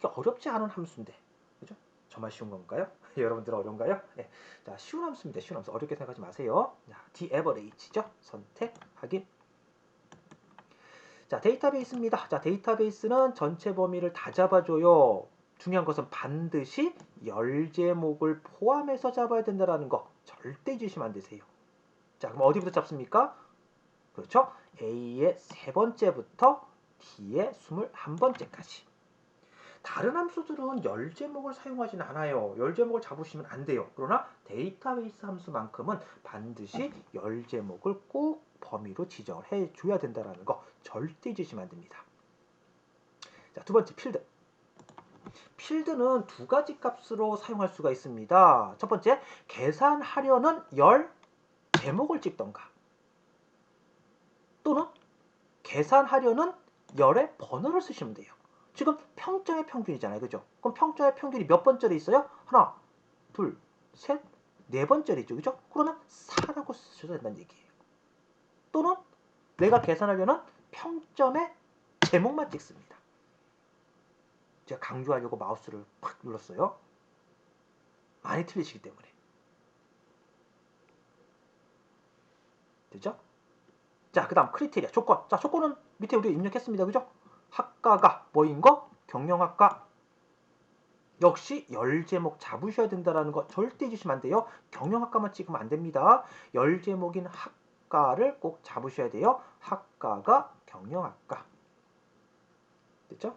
어렵지 않은 함수인데, 그죠? 정말 쉬운 건가요? 여러분들 어려운가요? 자, 쉬운 함수입니다. 쉬운 함수. 어렵게 생각하지 마세요. 자, dAverage죠? 선택, 확인. 자, 데이터베이스입니다. 자, 데이터베이스는 전체 범위를 다 잡아줘요. 중요한 것은 반드시 열 제목을 포함해서 잡아야 된다는 거 절대 잊으시면 안 되세요. 자, 그럼 어디부터 잡습니까? 그렇죠? A의 세 번째부터 D의 21번째까지. 다른 함수들은 열 제목을 사용하진 않아요. 열 제목을 잡으시면 안 돼요. 그러나 데이터베이스 함수만큼은 반드시 열 제목을 꼭 범위로 지정을 해줘야 된다는 거 절대 잊으시면 안 됩니다. 자, 두 번째 필드. 필드는 두 가지 값으로 사용할 수가 있습니다. 첫 번째, 계산하려는 열 제목을 찍던가 또는 계산하려는 열의 번호를 쓰시면 돼요. 지금 평점의 평균이잖아요. 그죠? 그럼 평점의 평균이 몇 번째로 있어요? 하나, 둘, 셋, 네 번째로 있죠. 그죠? 그러면 4라고 쓰셔도 된다는 얘기예요. 또는 내가 계산하려는 평점의 제목만 찍습니다. 제가 강조하려고 마우스를 팍 눌렀어요. 많이 틀리시기 때문에. 되죠? 자, 그 다음 크리테리아, 조건. 자, 조건은 밑에 우리 입력했습니다. 그죠? 학과가 뭐인 거? 경영학과. 역시 열 제목 잡으셔야 된다는 거 절대 잊으시면 안 돼요. 경영학과만 찍으면 안 됩니다. 열 제목인 학과를 꼭 잡으셔야 돼요. 학과가 경영학과. 됐죠?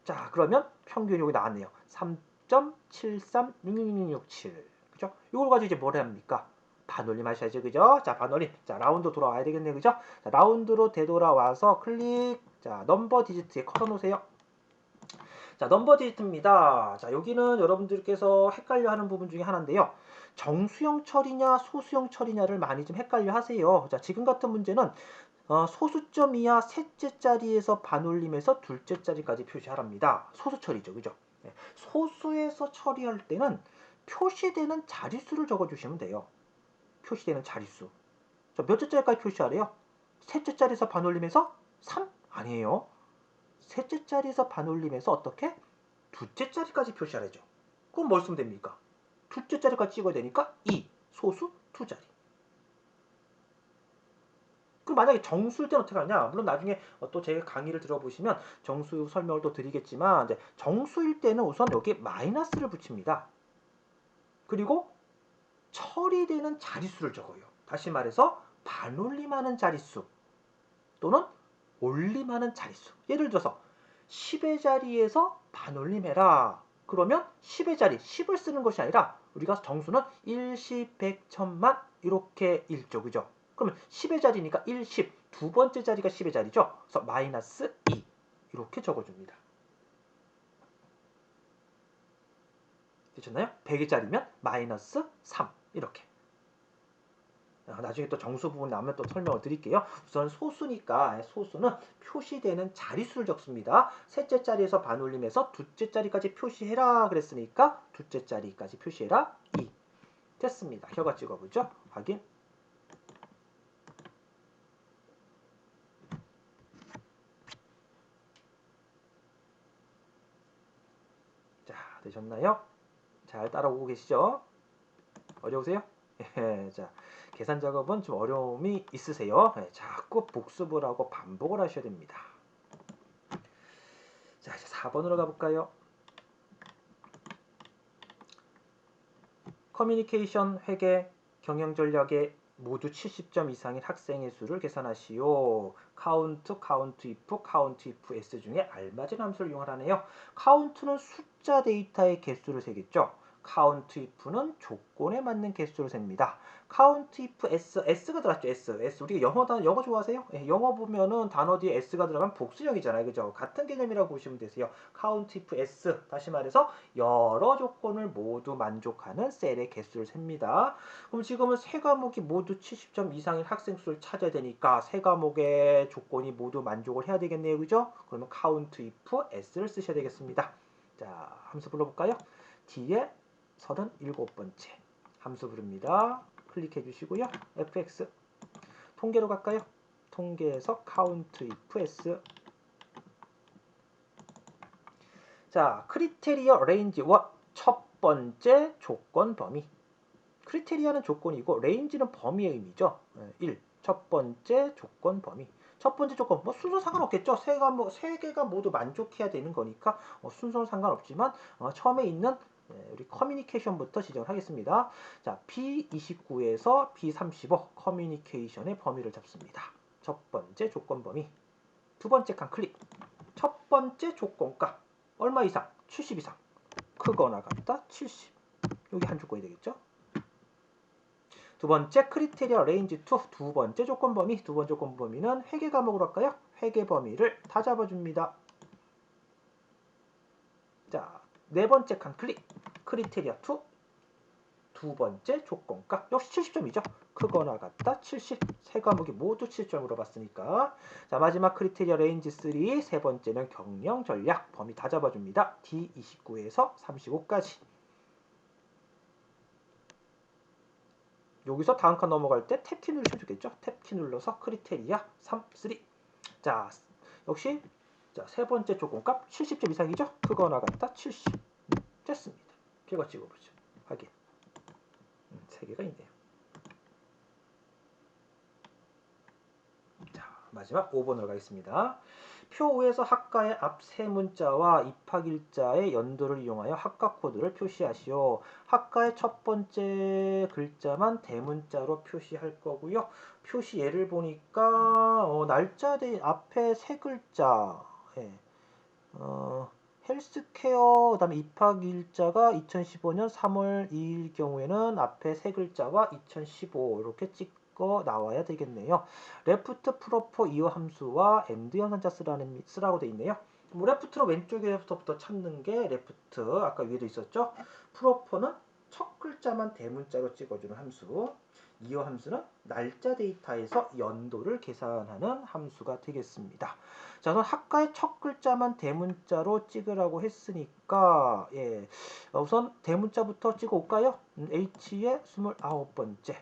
자, 그러면 평균이 여기 나왔네요. 3.736667. 그죠? 이걸 가지고 이제 뭘 합니까? 반올림 하셔야죠. 그죠? 자, 반올림. 자, 라운드 돌아와야 되겠네요. 그죠? 자, 라운드로 되돌아와서 클릭. 자, 넘버 디지트에 걸어 놓으세요. 자, 넘버 디지트입니다. 자, 여기는 여러분들께서 헷갈려 하는 부분 중에 하나인데요. 정수형 처리냐 소수형 처리냐를 많이 좀 헷갈려 하세요. 자, 지금 같은 문제는 소수점 이하 셋째 자리에서 반올림해서 둘째 자리까지 표시하랍니다. 소수 처리죠. 그죠? 네. 소수에서 처리할 때는 표시되는 자릿수를 적어주시면 돼요. 표시되는 자릿수. 자, 몇째 자리까지 표시하래요? 셋째 자리에서 반올림해서 3? 아니에요. 셋째 자리에서 반올림해서 어떻게? 둘째 자리까지 표시하래죠. 그럼 뭘 쓰면 됩니까? 둘째 자리까지 찍어야 되니까 2, 소수 두 자리. 그럼 만약에 정수일 때는 어떻게 하냐? 물론 나중에 또 제 강의를 들어보시면 정수 설명을 또 드리겠지만 정수일 때는 우선 여기에 마이너스를 붙입니다. 그리고 처리되는 자릿수를 적어요. 다시 말해서 반올림하는 자릿수 또는 올림하는 자릿수. 예를 들어서 10의 자리에서 반올림해라. 그러면 10의 자리, 10을 쓰는 것이 아니라 우리가 정수는 1, 10, 100, 1000만 이렇게 읽죠. 그죠? 그러면 10의 자리니까 1, 10, 두 번째 자리가 10의 자리죠. 그래서 마이너스 2 이렇게 적어줍니다. 되셨나요? 100의 자리면 마이너스 3 이렇게. 나중에 또 정수 부분 나오면 또 설명을 드릴게요. 우선 소수니까 소수는 표시되는 자릿수를 적습니다. 셋째 자리에서 반올림해서 둘째 자리까지 표시해라 그랬으니까 둘째 자리까지 표시해라 2. 됐습니다. 혀가 찍어보죠. 확인. 자, 되셨나요? 잘 따라오고 계시죠? 어려우세요? 예, 자, 계산 작업은 좀 어려움이 있으세요. 예, 자꾸 복습을 하고 반복을 하셔야 됩니다. 자, 이제 4번으로 가볼까요? 커뮤니케이션, 회계, 경영전략에 모두 70점 이상인 학생의 수를 계산하시오. 카운트, 카운트 if, 카운트 if s 중에 알맞은 함수를 이용하라네요. 카운트는 숫자 데이터의 개수를 세겠죠. 카운트 if는 조건에 맞는 개수를 셉니다. 카운트 if s가 들어갔죠. s 우리가 영어 좋아하세요? 예, 영어 보면은 단어 뒤에 s가 들어가면 복수형이잖아요. 그죠? 같은 개념이라고 보시면 되세요. 카운트 if s 다시 말해서 여러 조건을 모두 만족하는 셀의 개수를 셉니다. 그럼 지금은 세 과목이 모두 70점 이상인 학생 수를 찾아야 되니까 세 과목의 조건이 모두 만족을 해야 되겠네요. 그죠? 그러면 count if s를 쓰셔야 되겠습니다. 자, 함수 불러볼까요? 뒤에 37번째 함수 부릅니다. 클릭해 주시고요. fx 통계로 갈까요? 통계에서 count if s 자, 크리테리어 레인지와 첫 번째 조건 범위. 크리테리아는 조건이고 레인지는 범위의 의미죠. 1. 첫 번째 조건 범위. 첫 번째 조건 뭐 순서 상관없겠죠. 세 개가 모두 만족해야 되는 거니까 순서는 상관없지만 처음에 있는 우리 커뮤니케이션부터 지정을 하겠습니다. 자, B29에서 B35 커뮤니케이션의 범위를 잡습니다. 첫 번째 조건 범위. 두 번째 칸 클릭. 첫 번째 조건값 얼마 이상? 70 이상. 크거나 같다 70. 여기 한 조건이 되겠죠. 두 번째 크리테리아 레인지 2 두 번째 조건 범위. 두 번째 조건 범위는 회계 과목으로 할까요? 회계 범위를 다 잡아줍니다. 자, 네 번째 칸 클릭. 크리테리아 2 두 번째 조건값 역시 70점이죠. 크거나 같다 70. 세 과목이 모두 70점으로 봤으니까. 자, 마지막 크리테리아 레인지 3 세 번째는 경영 전략 범위 다 잡아줍니다. D29에서 35까지. 여기서 다음 칸 넘어갈 때 탭키 누르시면 좋겠죠. 탭키 눌러서 크리테리아 3, 3. 자, 역시 자, 세 번째 조건값 70점 이상이죠. 크거나 같다 70. 됐습니다. 결과 찍어보죠. 확인. 세 개가 있네요. 자, 마지막 5번으로 가겠습니다. 표 5에서 학과의 앞 세 문자와 입학일자의 연도를 이용하여 학과 코드를 표시하시오. 학과의 첫 번째 글자만 대문자로 표시할 거고요. 표시 예를 보니까 날짜 앞에 세 글자 예. 헬스케어 그다음에 입학일자가 2015년 3월 2일 경우에는 앞에 세 글자와 2015 이렇게 찍어 나와야 되겠네요. 레프트 프로퍼 이어 함수와 엔드 연산자 쓰라고 되어 있네요. 뭐 레프트는 왼쪽에서부터 찾는 게 레프트. 아까 위에도 있었죠. 프로퍼는 첫 글자만 대문자로 찍어주는 함수. 이어 함수는 날짜 데이터에서 연도를 계산하는 함수가 되겠습니다. 자, 그럼 학과의 첫 글자만 대문자로 찍으라고 했으니까 우선 대문자부터 찍어 올까요? H의 29번째.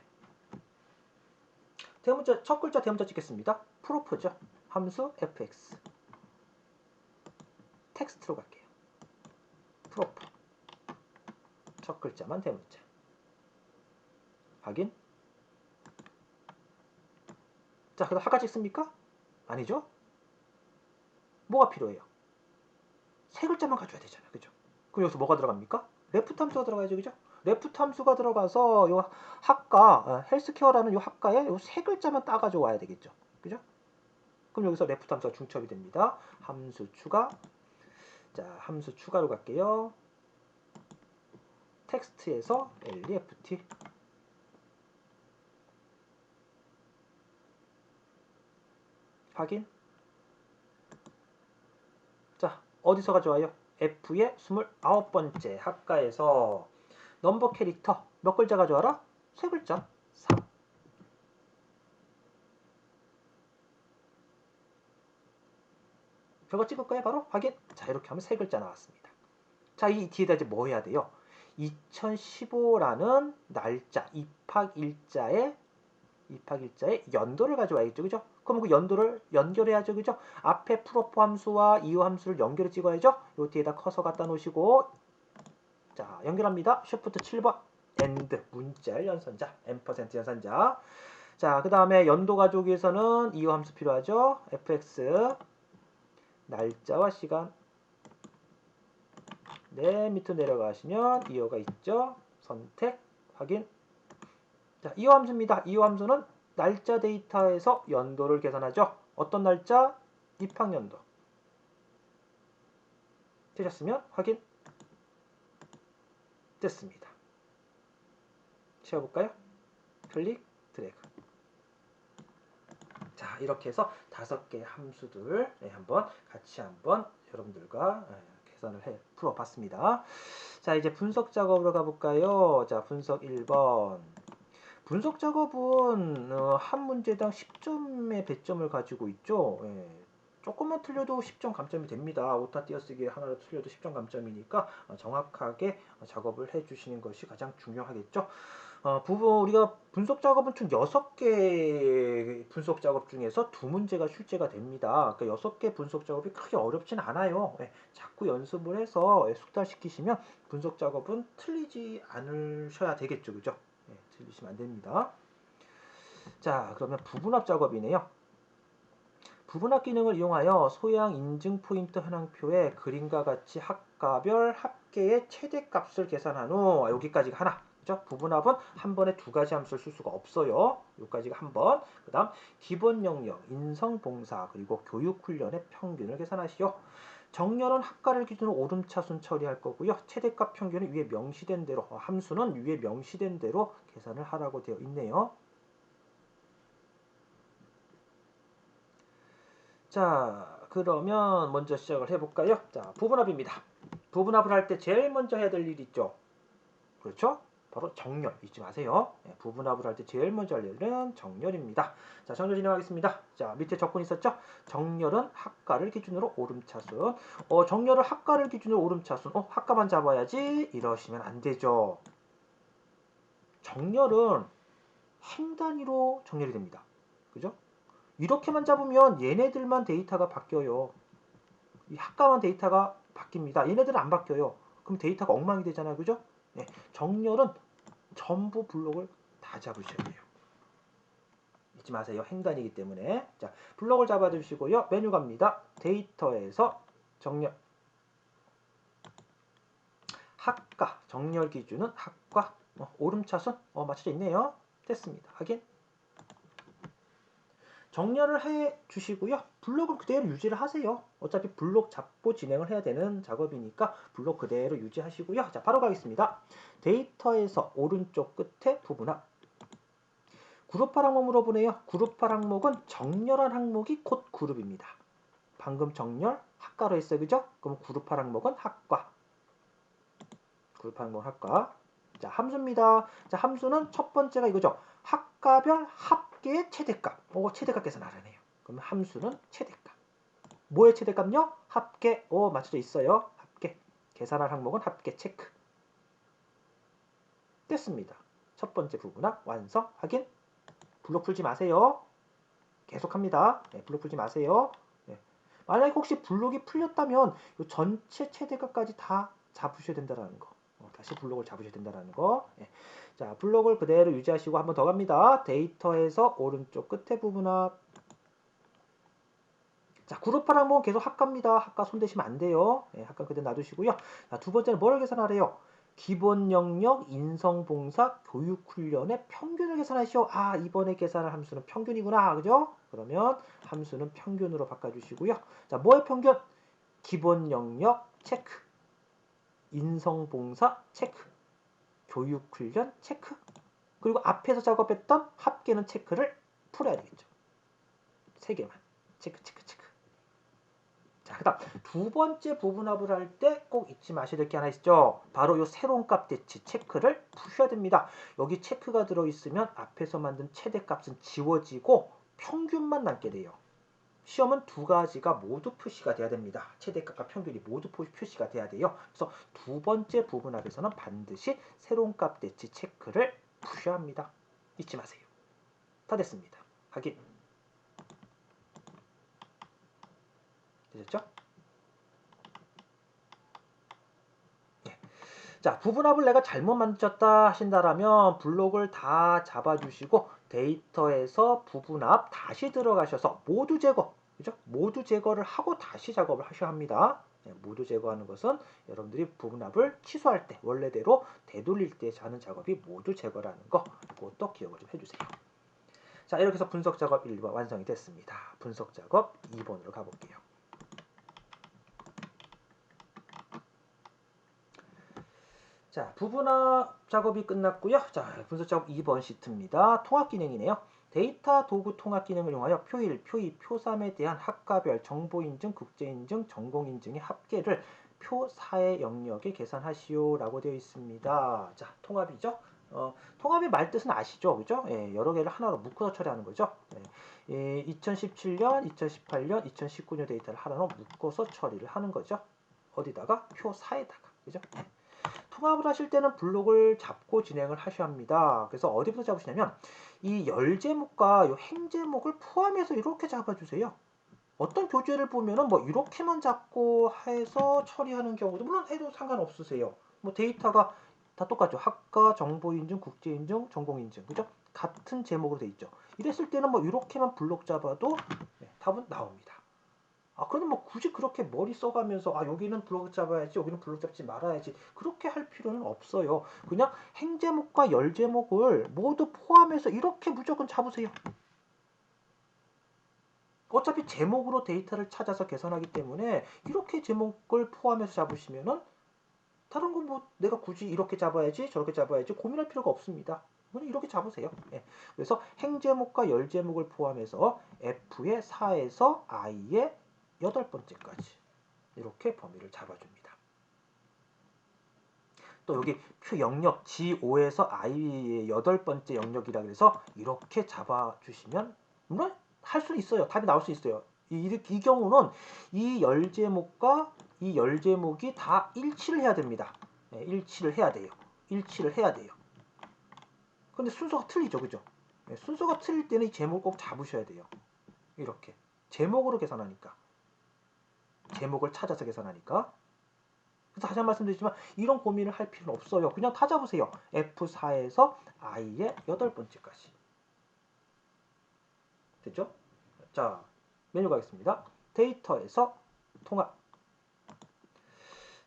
대문자 첫 글자 대문자 찍겠습니다. 프로프죠. 함수 fx. 텍스트로 갈게요. 프로프. 첫 글자만 대문자. 확인. 자, 그다음 학과 찍습니까? 아니죠? 뭐가 필요해요? 세 글자만 가져야 되잖아요. 그죠? 그럼 여기서 뭐가 들어갑니까? 레프트 함수가 들어가야죠. 그죠? 레프트 함수가 들어가서 요 학과, 헬스케어라는 요 학과에 요 세 글자만 따가지고 와야 되겠죠. 그죠? 그럼 여기서 레프트 함수가 중첩이 됩니다. 함수 추가. 자, 함수 추가로 갈게요. 텍스트에서 left. 확인. 자, 어디서 가져와요? F의 29번째 학과에서 넘버 캐릭터 몇 글자 가져와라? 세 글자. 3. 저거 찍을까요? 바로 확인. 자, 이렇게 하면 세 글자 나왔습니다. 자, 이 뒤에다 이제 뭐 해야 돼요? 2015라는 날짜, 입학일자의 연도를 가져와야겠죠. 그죠? 그럼 그 연도를 연결해야죠. 그죠? 앞에 프로포 함수와 이후 함수를 연결해 찍어야죠. 요 뒤에다 커서 갖다 놓으시고, 자, 연결합니다. Shift 7번. AND 문자열 연산자, M% 연산자. 자, 그 다음에 연도 가져오기 위해서는 이후 함수 필요하죠. fx 날짜와 시간. 네, 밑으로 내려가시면 이어가 있죠. 선택, 확인. 자, 이어 함수입니다. 이어 함수는 날짜 데이터에서 연도를 계산하죠. 어떤 날짜? 입학연도. 되셨으면 확인. 됐습니다. 채워볼까요? 클릭, 드래그. 자, 이렇게 해서 5개의 함수들 한번 같이 한번 여러분들과 계산을 풀어봤습니다. 자, 이제 분석 작업으로 가볼까요? 자, 분석 1번. 분석 작업은 한 문제당 10점의 배점을 가지고 있죠. 조금만 틀려도 10점 감점이 됩니다. 오타 띄어쓰기 하나로 틀려도 10점 감점이니까 정확하게 작업을 해주시는 것이 가장 중요하겠죠. 우리가 분석 작업은 총 6개 분석 작업 중에서 2문제가 출제가 됩니다. 그러니까 6개 분석 작업이 크게 어렵진 않아요. 자꾸 연습을 해서 숙달시키시면 분석 작업은 틀리지 않으셔야 되겠죠. 그죠? 틀리시면 안 됩니다. 자, 그러면 부분합 작업이네요. 부분합 기능을 이용하여 소양 인증 포인트 현황표에 그림과 같이 학과별 합계의 최대값을 계산한 후 여기까지가 하나. 그죠? 부분합은 한 번에 2가지 함수를 쓸 수가 없어요. 여기까지가 한 번. 그 다음 기본 영역, 인성 봉사, 그리고 교육 훈련의 평균을 계산하시오. 정렬은 학과를 기준으로 오름차순 처리할 거고요. 최대값 평균은 위에 명시된 대로, 함수는 위에 명시된 대로 계산을 하라고 되어 있네요. 자, 그러면 먼저 시작을 해볼까요? 자, 부분합입니다. 부분합을 할 때 제일 먼저 해야 될 일이 있죠. 그렇죠? 바로 정렬 잊지 마세요. 부분합을 할 때 제일 먼저 할 일은 정렬입니다. 자, 정렬 진행하겠습니다. 자, 밑에 적분 있었죠? 정렬은 학과를 기준으로 오름차순. 정렬을 학과를 기준으로 오름차순. 학과만 잡아야지. 이러시면 안 되죠. 정렬은 행 단위로 정렬이 됩니다. 그죠? 이렇게만 잡으면 얘네들만 데이터가 바뀌어요. 이 학과만 데이터가 바뀝니다. 얘네들은 안 바뀌어요. 그럼 데이터가 엉망이 되잖아요. 그죠? 네, 정렬은 전부 블록을 다 잡으셔야 돼요. 잊지 마세요. 행단이기 때문에. 자, 블록을 잡아주시고요. 메뉴 갑니다. 데이터에서 정렬. 학과. 정렬 기준은 학과. 오름차순. 맞춰져 있네요. 됐습니다. 확인. 정렬을 해 주시고요. 블록은 그대로 유지를 하세요. 어차피 블록 잡고 진행을 해야 되는 작업이니까 블록 그대로 유지하시고요. 자, 바로 가겠습니다. 데이터에서 오른쪽 끝에 부분합. 그룹화 항목 물어보네요. 그룹화 항목은 정렬한 항목이 곧 그룹입니다. 방금 정렬 학과로 했어요. 그죠? 그럼 그룹할 항목은 학과. 그룹할 항목은 학과. 자, 함수입니다. 자, 함수는 첫 번째가 이거죠. 학과별 합계의 최대값. 최대값 계산하라네요. 그럼 함수는 최대값. 뭐의 최대값요? 합계. 맞춰져 있어요. 합계. 계산할 항목은 합계 체크. 됐습니다. 첫 번째 부분합 완성 확인. 블록 풀지 마세요. 계속합니다. 네, 블록 풀지 마세요. 네. 만약에 혹시 블록이 풀렸다면 이 전체 최대값까지 다 잡으셔야 된다는 거. 다시 블록을 잡으셔야 된다는 거. 네. 자, 블록을 그대로 유지하시고 한 번 더 갑니다. 데이터에서 오른쪽 끝에 부분합. 자, 그룹할 항목은 계속 학과입니다. 학과 손대시면 안 돼요. 네, 학과 그대로 놔두시고요. 자, 두 번째는 뭐를 계산하래요? 기본 영역, 인성봉사, 교육훈련의 평균을 계산하시오. 이번에 계산할 함수는 평균이구나. 그죠? 그러면 함수는 평균으로 바꿔주시고요. 자, 뭐의 평균? 기본 영역 체크, 인성봉사 체크, 교육훈련 체크. 그리고 앞에서 작업했던 합계는 체크를 풀어야 되겠죠. 세 개만. 체크, 체크, 체크. 자, 그 다음 두 번째 부분합을 할 때 꼭 잊지 마셔야 될 게 하나 있죠. 바로 이 새로운 값 대치 체크를 푸셔야 됩니다. 여기 체크가 들어있으면 앞에서 만든 최대값은 지워지고 평균만 남게 돼요. 시험은 두 가지가 모두 표시가 돼야 됩니다. 최대값과 평균이 모두 표시가 돼야 돼요. 그래서 두 번째 부분합에서는 반드시 새로운 값 대치 체크를 푸셔야 합니다. 잊지 마세요. 다 됐습니다. 확인. 되셨죠? 자, 부분합을 내가 잘못 만들었다 하신다라면 블록을 다 잡아주시고 데이터에서 부분합 다시 들어가셔서 모두 제거, 그죠? 모두 제거를 하고 다시 작업을 하셔야 합니다. 네, 모두 제거하는 것은 여러분들이 부분합을 취소할 때 원래대로 되돌릴 때 하는 작업이 모두 제거라는 거, 그것도 기억을 좀 해주세요. 자, 이렇게 해서 분석 작업 1번 완성이 됐습니다. 분석 작업 2번으로 가볼게요. 자, 부분합 작업이 끝났고요. 자, 분석 작업 2번 시트입니다. 통합 기능이네요. 데이터 도구 통합 기능을 이용하여 표일, 표이, 표삼에 대한 학과별 정보 인증, 국제 인증, 전공 인증의 합계를 표4의 영역에 계산하시오라고 되어 있습니다. 자, 통합이죠. 통합의 말뜻은 아시죠? 그죠? 예, 여러 개를 하나로 묶어서 처리하는 거죠. 2017년, 2018년, 2019년 데이터를 하나로 묶어서 처리를 하는 거죠. 어디다가? 표4에다가. 그죠? 통합을 하실 때는 블록을 잡고 진행을 하셔야 합니다. 그래서 어디부터 잡으시냐면 이 열 제목과 이 행 제목을 포함해서 이렇게 잡아주세요. 어떤 교재를 보면은 뭐 이렇게만 잡고 해서 처리하는 경우도 물론 해도 상관없으세요. 뭐 데이터가 다 똑같죠. 학과, 정보 인증, 국제 인증, 전공 인증, 그죠? 같은 제목으로 돼 있죠. 이랬을 때는 뭐 이렇게만 블록 잡아도 답은 나옵니다. 그런데 뭐 굳이 그렇게 머리 써가면서 여기는 블록 잡아야지 여기는 블록 잡지 말아야지 그렇게 할 필요는 없어요. 그냥 행 제목과 열 제목을 모두 포함해서 이렇게 무조건 잡으세요. 어차피 제목으로 데이터를 찾아서 계산하기 때문에 이렇게 제목을 포함해서 잡으시면은 다른 건 뭐 내가 굳이 이렇게 잡아야지 저렇게 잡아야지 고민할 필요가 없습니다. 그냥 이렇게 잡으세요. 그래서 행 제목과 열 제목을 포함해서 F의 4에서 I의 8번째까지 이렇게 범위를 잡아줍니다. 또 여기 표 영역 G5에서 I의 8번째 영역이라 그래서 이렇게 잡아주시면 물론 할 수 있어요. 답이 나올 수 있어요. 이 경우는 이 열 제목과 이 열 제목이 다 일치를 해야 됩니다. 일치를 해야 돼요. 일치를 해야 돼요. 근데 순서가 틀리죠. 그죠? 순서가 틀릴 때는 이 제목을 꼭 잡으셔야 돼요. 이렇게. 제목으로 계산하니까. 제목을 찾아서 계산하니까. 그래서 다시 한 번 말씀드리지만 이런 고민을 할 필요는 없어요. 그냥 다 잡으세요. F4에서 I의 8번째까지. 됐죠? 자, 메뉴 가겠습니다. 데이터에서 통합.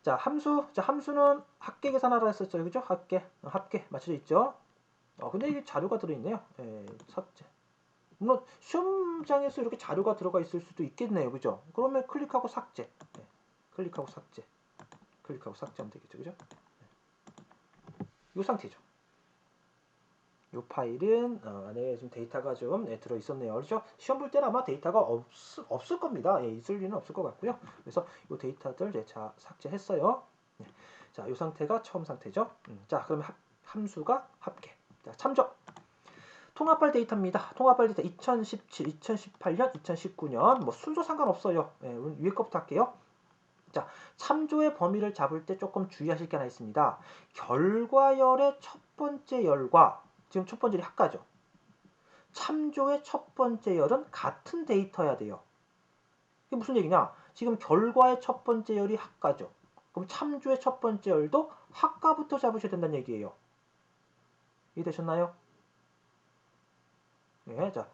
자, 함수는 합계 계산하라 했었죠. 그죠? 합계 맞춰져 있죠? 근데 이게 자료가 들어있네요. 삭제. 물론 시험장에서 이렇게 자료가 들어가 있을 수도 있겠네요. 그죠? 그러면 클릭하고 삭제. 클릭하고 삭제. 클릭하고 삭제하면 되겠죠. 그죠? 이 상태죠. 이 파일은 안에 좀 데이터가 좀 들어 있었네요. 그렇죠? 시험 볼 때는 아마 데이터가 없을 겁니다. 예, 있을 리는 없을 것 같고요. 그래서 이 데이터들 제가 삭제했어요. 네. 자, 이 상태가 처음 상태죠. 자, 그러면 함수가 합계. 자, 참조. 통합발 데이터입니다. 통합발 데이터 2017, 2018년, 2019년 뭐 순서 상관없어요. 예, 위에 거부터 할게요. 자, 참조의 범위를 잡을 때 조금 주의하실 게 하나 있습니다. 결과열의 첫 번째 열과 지금 첫 번째 열이 합가죠. 참조의 첫 번째 열은 같은 데이터여야 돼요. 이게 무슨 얘기냐? 지금 결과의 첫 번째 열이 합가죠. 그럼 참조의 첫 번째 열도 합가부터 잡으셔야 된다는 얘기예요. 이해되셨나요? 네, 자,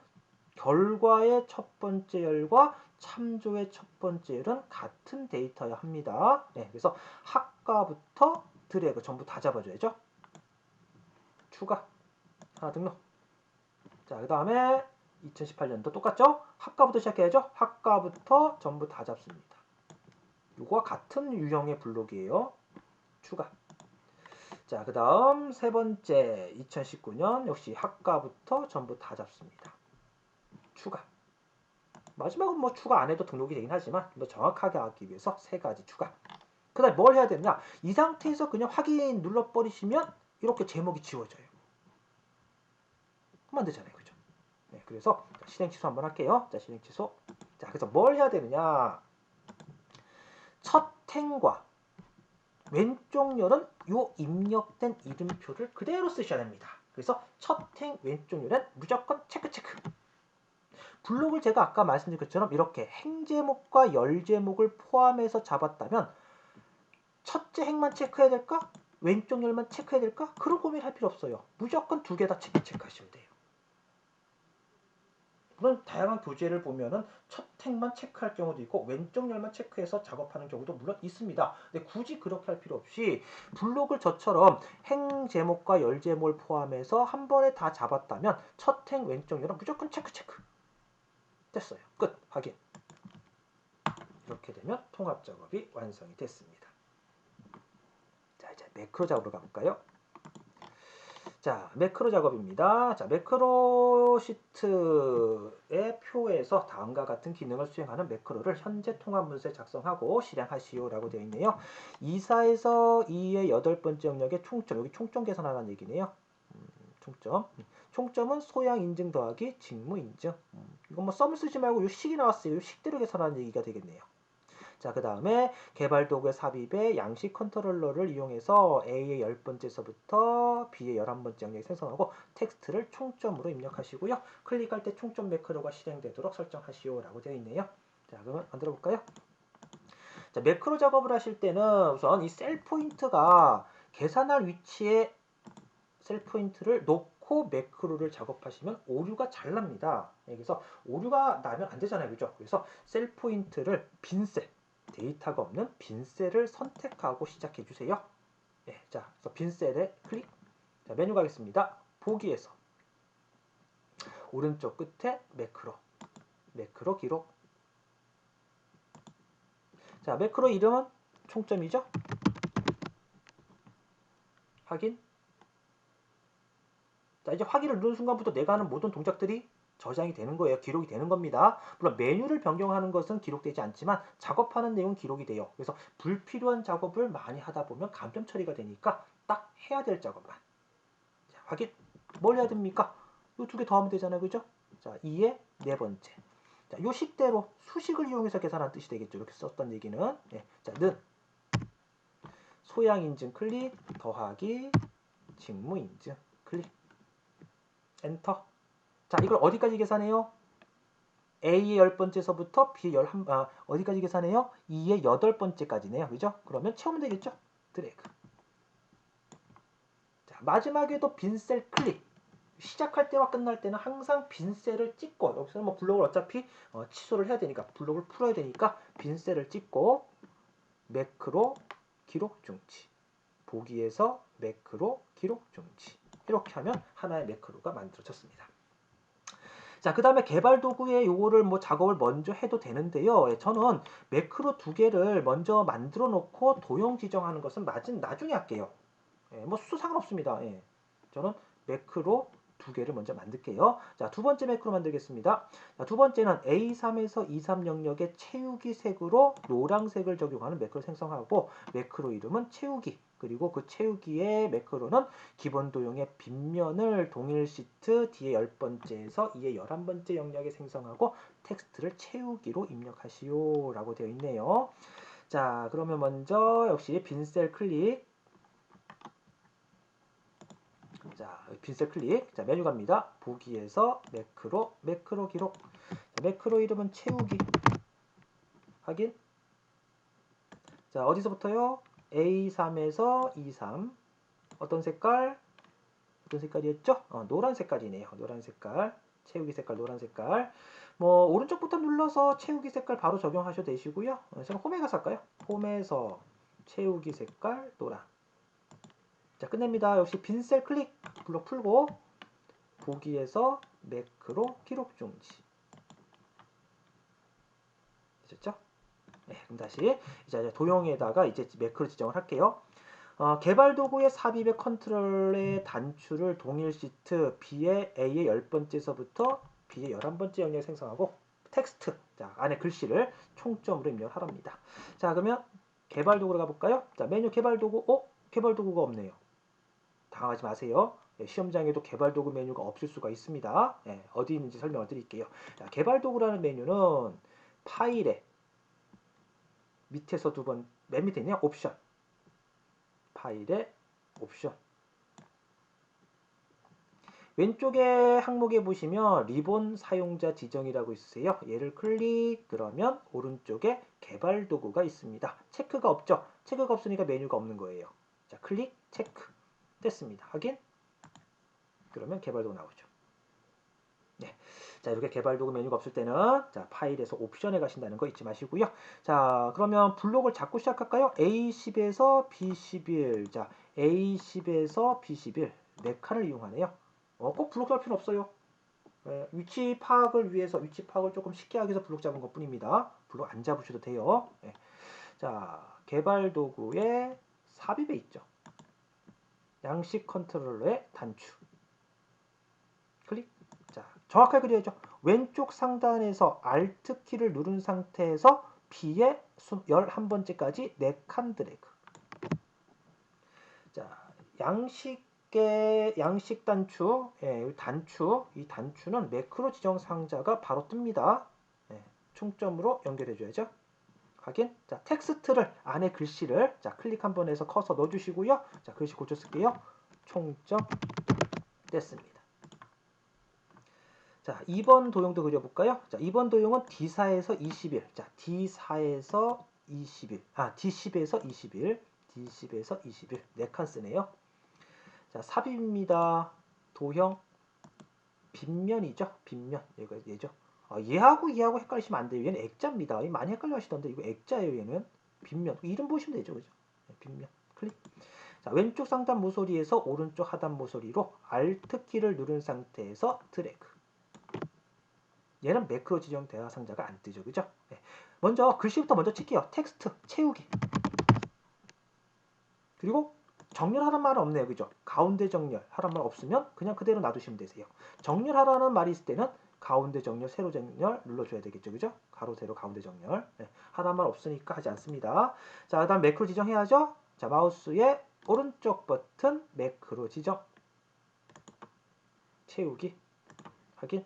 결과의 첫 번째 열과 참조의 첫 번째 열은 같은 데이터여야 합니다. 네, 그래서 합가부터 드래그 전부 다 잡아줘야죠. 추가 하나 등록. 자, 그 다음에 2018년도 똑같죠? 합가부터 시작해야죠. 합가부터 전부 다 잡습니다. 이거와 같은 유형의 블록이에요. 추가. 자, 그 다음 세 번째 2019년 역시 합가부터 전부 다 잡습니다. 추가. 마지막은 뭐 추가 안 해도 등록이 되긴 하지만 좀 더 정확하게 하기 위해서 세 가지 추가. 그 다음에 뭘 해야 되느냐? 이 상태에서 그냥 확인 눌러버리시면 이렇게 제목이 지워져요. 그럼 안 되잖아요. 그죠? 네, 그래서 실행 취소 한번 할게요. 자, 실행 취소. 자, 그래서 뭘 해야 되느냐? 첫 행과 왼쪽 열은 요 입력된 이름표를 그대로 쓰셔야 됩니다. 그래서 첫 행 왼쪽 열은 무조건 체크. 블록을 제가 아까 말씀드린 것처럼 이렇게 행 제목과 열 제목을 포함해서 잡았다면 첫째 행만 체크해야 될까? 왼쪽 열만 체크해야 될까? 그런 고민할 필요 없어요. 무조건 두 개 다 체크하시면 돼요. 물론 다양한 교재를 보면은 첫 행만 체크할 경우도 있고 왼쪽 열만 체크해서 작업하는 경우도 물론 있습니다. 근데 굳이 그렇게 할 필요 없이 블록을 저처럼 행 제목과 열 제목을 포함해서 한 번에 다 잡았다면 첫 행 왼쪽 열은 무조건 체크. 됐어요. 끝. 확인. 이렇게 되면 통합 작업이 완성이 됐습니다. 자, 이제 매크로 작업으로 가볼까요? 자, 매크로 작업입니다. 자, 매크로 시트의 표에서 다음과 같은 기능을 수행하는 매크로를 현재 통합 문서에 작성하고 실행하시오라고 되어 있네요. 2사에서 2의 8번째 영역의 총점, 여기 총점 계산하라는 얘기네요. 총점. 총점은 소양 인증 더하기 직무 인증. 이건 뭐 썸을 쓰지 말고 요 식이 나왔어요. 요 식대로 계산하는 얘기가 되겠네요. 자, 그 다음에 개발 도구의 삽입에 양식 컨트롤러를 이용해서 A의 10번째서부터 B의 11번째 영역에 생성하고 텍스트를 총점으로 입력하시고요. 클릭할 때 총점 매크로가 실행되도록 설정하시오라고 되어 있네요. 자, 그러면 만들어 볼까요? 자, 매크로 작업을 하실 때는 우선 이 셀 포인트가 계산할 위치에 셀 포인트를 놓고 매크로를 작업하시면 오류가 잘 납니다. 그래서 오류가 나면 안 되잖아요. 그죠? 그래서 셀 포인트를 빈 셀, 데이터가 없는 빈 셀을 선택하고 시작해 주세요. 네, 자, 그래서 빈 셀에 클릭. 자, 메뉴 가겠습니다. 보기에서 오른쪽 끝에 매크로 기록. 자, 매크로 이름은 총점이죠? 확인. 자, 이제 확인을 누른 순간부터 내가 하는 모든 동작들이 저장이 되는 거예요. 기록이 되는 겁니다. 물론 메뉴를 변경하는 것은 기록되지 않지만 작업하는 내용은 기록이 돼요. 그래서 불필요한 작업을 많이 하다 보면 감점 처리가 되니까 딱 해야 될 작업만. 자, 확인. 뭘 해야 됩니까? 이 두 개 더하면 되잖아요. 그죠? 자, 2의 네 번째. 자, 요 식대로 수식을 이용해서 계산한 뜻이 되겠죠. 이렇게 썼던 얘기는. 예. 자, 는 소양 인증 클릭 더하기 직무 인증 클릭 엔터. 자, 이걸 어디까지 계산해요? A의 10번째서부터 B의 어디까지 계산해요? 2의 8번째까지네요. 그죠? 그러면 채우면 되겠죠? 드래그. 자, 마지막에도 빈셀 클릭. 시작할 때와 끝날 때는 항상 빈셀을 찍고, 여기서는 뭐 블록을 어차피 취소를 해야 되니까, 블록을 풀어야 되니까 빈셀을 찍고 매크로 기록 중지. 보기에서 매크로 기록 중지. 이렇게 하면 하나의 매크로가 만들어졌습니다. 자, 그 다음에 개발 도구에 요거를 뭐 작업을 먼저 해도 되는데요. 예, 저는 매크로 두 개를 먼저 만들어 놓고 도형 지정하는 것은 나중에 할게요. 예, 뭐 수도 상관없습니다. 예. 저는 매크로 두 개를 먼저 만들게요. 자, 두 번째 매크로 만들겠습니다. 자, 두 번째는 A3에서 23 영역에 채우기 색으로 노란색을 적용하는 매크로 생성하고 매크로 이름은 채우기. 그리고 그 채우기의 매크로는 기본 도형의 빗면을 동일 시트 D의 10번째에서 E의 11번째 영역에 생성하고 텍스트를 채우기로 입력하시오 라고 되어 있네요. 자, 그러면 먼저 역시 빈셀 클릭. 자, 빈셀 클릭. 자, 메뉴 갑니다. 보기에서 매크로 기록. 자, 매크로 이름은 채우기. 확인. 자, 어디서부터요? A3에서 23. 어떤 색깔? 어떤 색깔이었죠? 노란 색깔이네요. 노란 색깔. 채우기 색깔, 노란 색깔. 뭐, 오른쪽부터 눌러서 채우기 색깔 바로 적용하셔도 되시고요. 제가 홈에 가서 할까요? 홈에서 채우기 색깔, 노란. 자, 끝냅니다. 역시 빈셀 클릭. 블록 풀고, 보기에서 매크로 기록 중지. 되셨죠? 네, 그럼 다시 이제 도형에다가 이제 매크로 지정을 할게요. 개발 도구의 삽입의 컨트롤의 단추를 동일 시트 B의 A의 10번째서부터 B의 11번째 영역에 생성하고 텍스트, 자, 안에 글씨를 총점으로 입력을 하랍니다. 자, 그러면 개발 도구로 가볼까요? 자, 메뉴 개발 도구, 개발 도구가 없네요. 당하지 마세요. 시험장에도 개발 도구 메뉴가 없을 수가 있습니다. 어디 있는지 설명을 드릴게요. 자, 개발 도구라는 메뉴는 파일에 밑에서 맨 밑에 있네요. 옵션. 파일의 옵션. 왼쪽에 항목에 보시면 리본 사용자 지정이라고 있으세요. 얘를 클릭 그러면 오른쪽에 개발 도구가 있습니다. 체크가 없죠. 체크가 없으니까 메뉴가 없는 거예요. 자, 클릭 체크. 됐습니다. 확인. 그러면 개발 도구 나오죠. 네. 자, 이렇게 개발 도구 메뉴가 없을 때는 자, 파일에서 옵션에 가신다는 거 잊지 마시고요. 자, 그러면 블록을 잡고 시작할까요? A10에서 B11. 자, A10에서 B11. 네 칸을 이용하네요. 꼭 블록 잡을 필요 없어요. 위치 파악을 위해서 위치 파악을 조금 쉽게 하기 위해서 블록 잡은 것 뿐입니다. 블록 안 잡으셔도 돼요. 자, 개발 도구에 삽입에 있죠. 양식 컨트롤러의 단추. 클릭. 자, 정확하게 그려야죠. 왼쪽 상단에서 Alt 키를 누른 상태에서 B의 11번째까지 4칸 드래그. 자, 양식 단추, 이 단추는 매크로 지정 상자가 바로 뜹니다. 총점으로 연결해줘야죠. 확인. 자, 텍스트를 안에 글씨를 자 클릭 한번 해서 커서 넣어주시고요. 자, 글씨 고쳐 쓸게요. 총점 됐습니다. 자, 2번 도형도 그려볼까요? 자, 2번 도형은 D4에서 21. 자, D4에서 21. D10에서 21. D10에서 21. 4칸 쓰네요. 자, 삽입입니다. 도형 빗면이죠. 빗면. 얘죠. 얘하고 헷갈리시면 안 돼요. 얘는 액자입니다. 많이 헷갈려 하시던데 이거 액자예요. 얘는 빗면. 이름 보시면 되죠. 그죠? 빗면. 클릭. 자, 왼쪽 상단 모서리에서 오른쪽 하단 모서리로 Alt 키를 누른 상태에서 드래그. 얘는 매크로 지정 대화 상자가 안 뜨죠. 그죠? 먼저 글씨부터 먼저 칠게요. 텍스트 채우기. 그리고 정렬하라는 말은 없네요. 그죠? 가운데 정렬 하라는 말 없으면 그냥 그대로 놔두시면 되세요. 정렬하라는 말이 있을 때는 가운데 정렬, 세로 정렬 눌러줘야 되겠죠. 그죠? 가로, 세로, 가운데 정렬. 하라는 말 없으니까 하지 않습니다. 자, 그 다음 매크로 지정해야죠. 자, 마우스의 오른쪽 버튼 매크로 지정. 채우기. 확인.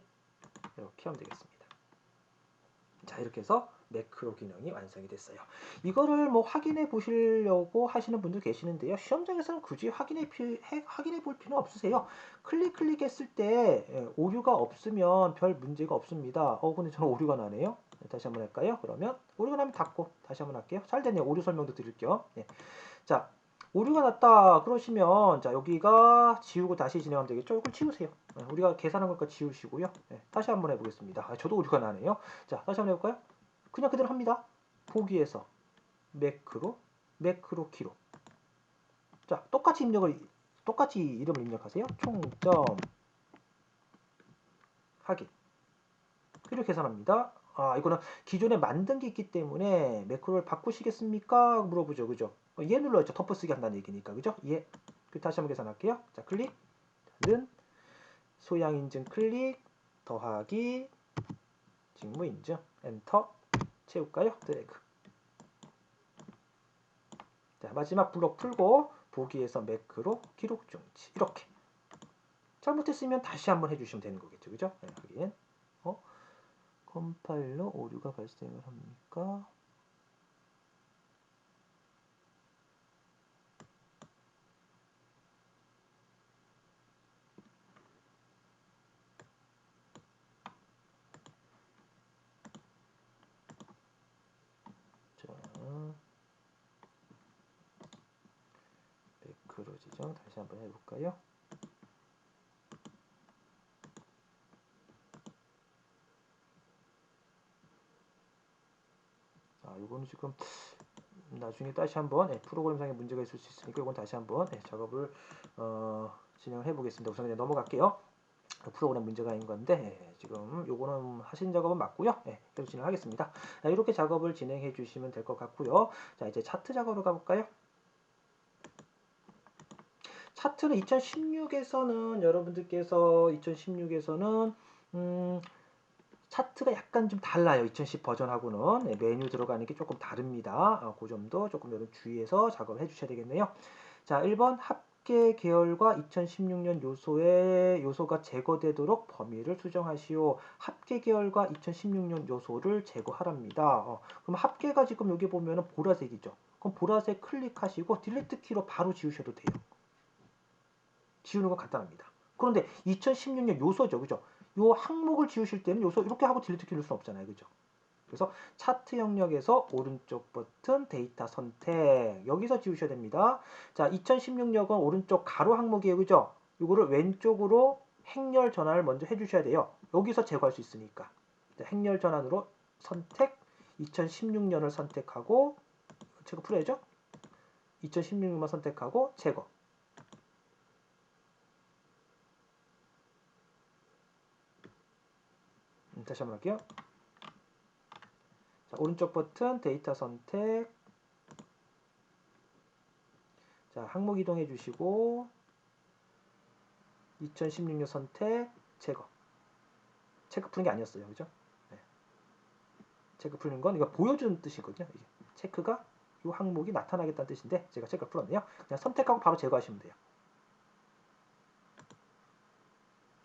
이렇게 하면 되겠습니다. 자, 이렇게 해서 매크로 기능이 완성이 됐어요. 이거를 뭐 확인해 보시려고 하시는 분들 계시는데요. 시험장에서는 굳이 확인해 볼 필요는 없으세요. 클릭했을 때 오류가 없으면 별 문제가 없습니다. 근데 저는 오류가 나네요. 다시 한번 할까요? 그러면 오류가 나면 닫고 다시 한번 할게요. 잘 됐네요. 오류 설명도 드릴게요. 자, 오류가 났다 그러시면 자, 여기가 지우고 다시 진행하면 되겠죠. 이걸 지우세요. 우리가 계산한 거니까 지우시고요. 다시 한번 해보겠습니다. 저도 오류가 나네요. 자, 다시 한번 해볼까요? 그냥 그대로 합니다. 보기에서 매크로 기록. 자, 똑같이 이름을 입력하세요. 총점 확인. 그리고 계산합니다. 이거는 기존에 만든 게 있기 때문에 매크로를 바꾸시겠습니까? 물어보죠. 그죠? 얘 눌러야죠. 덮어쓰기 한다는 얘기니까. 그죠? 예. 다시 한번 계산할게요. 자, 클릭. 는 소양 인증 클릭, 더하기, 직무 인증, 엔터, 채울까요? 드래그. 자, 마지막 블록 풀고 보기에서 매크로 기록 중지. 이렇게. 잘못했으면 다시 한번 해주시면 되는 거겠죠. 그죠? 네, 확인. 컴파일러 오류가 발생을 합니까? 자, 매크로 지정 다시 한번 해볼까요? 요거는 지금 나중에 다시 한번 프로그램상의 문제가 있을 수 있으니까 이건 다시 한번 작업을 진행을 해보겠습니다. 우선 그냥 넘어갈게요. 프로그램 문제가 있는 건데 지금 요거는 하신 작업은 맞고요. 계속 진행하겠습니다. 이렇게 작업을 진행해 주시면 될 것 같고요. 자, 이제 차트 작업으로 가볼까요? 차트는 2016에서는 여러분들께서 2016에서는 차트가 약간 좀 달라요. 2010 버전하고는 메뉴 들어가는 게 조금 다릅니다. 그 점도 조금 여러분 주의해서 작업을 해주셔야 되겠네요. 자, 1번 합계 계열과 2016년 요소가 제거되도록 범위를 수정하시오. 합계 계열과 2016년 요소를 제거하랍니다. 그럼 합계가 지금 여기 보면은 보라색이죠. 그럼 보라색 클릭하시고 딜리트 키로 바로 지우셔도 돼요. 지우는 건 간단합니다. 그런데 2016년 요소죠, 그죠? 요 항목을 지우실 때는 요소 이렇게 하고 딜리트 키 누를 수 없잖아요, 그죠? 그래서 차트 영역에서 오른쪽 버튼 데이터 선택 여기서 지우셔야 됩니다. 자, 2016년은 오른쪽 가로 항목이에요, 그죠? 이거를 왼쪽으로 행렬 전환을 먼저 해주셔야 돼요. 여기서 제거할 수 있으니까. 자, 행렬 전환으로 선택 2016년을 선택하고 제거 풀어야죠. 2016년만 선택하고 제거. 다시 한번 할게요. 자, 오른쪽 버튼 데이터 선택. 자, 항목 이동해 주시고 2016년 선택 제거. 체크 푸는 게 아니었어요. 그죠? 네. 체크 풀는 건 이거 보여주는 뜻이거든요. 이게. 체크가 이 항목이 나타나겠다는 뜻인데 제가 체크를 풀었네요. 그냥 선택하고 바로 제거하시면 돼요.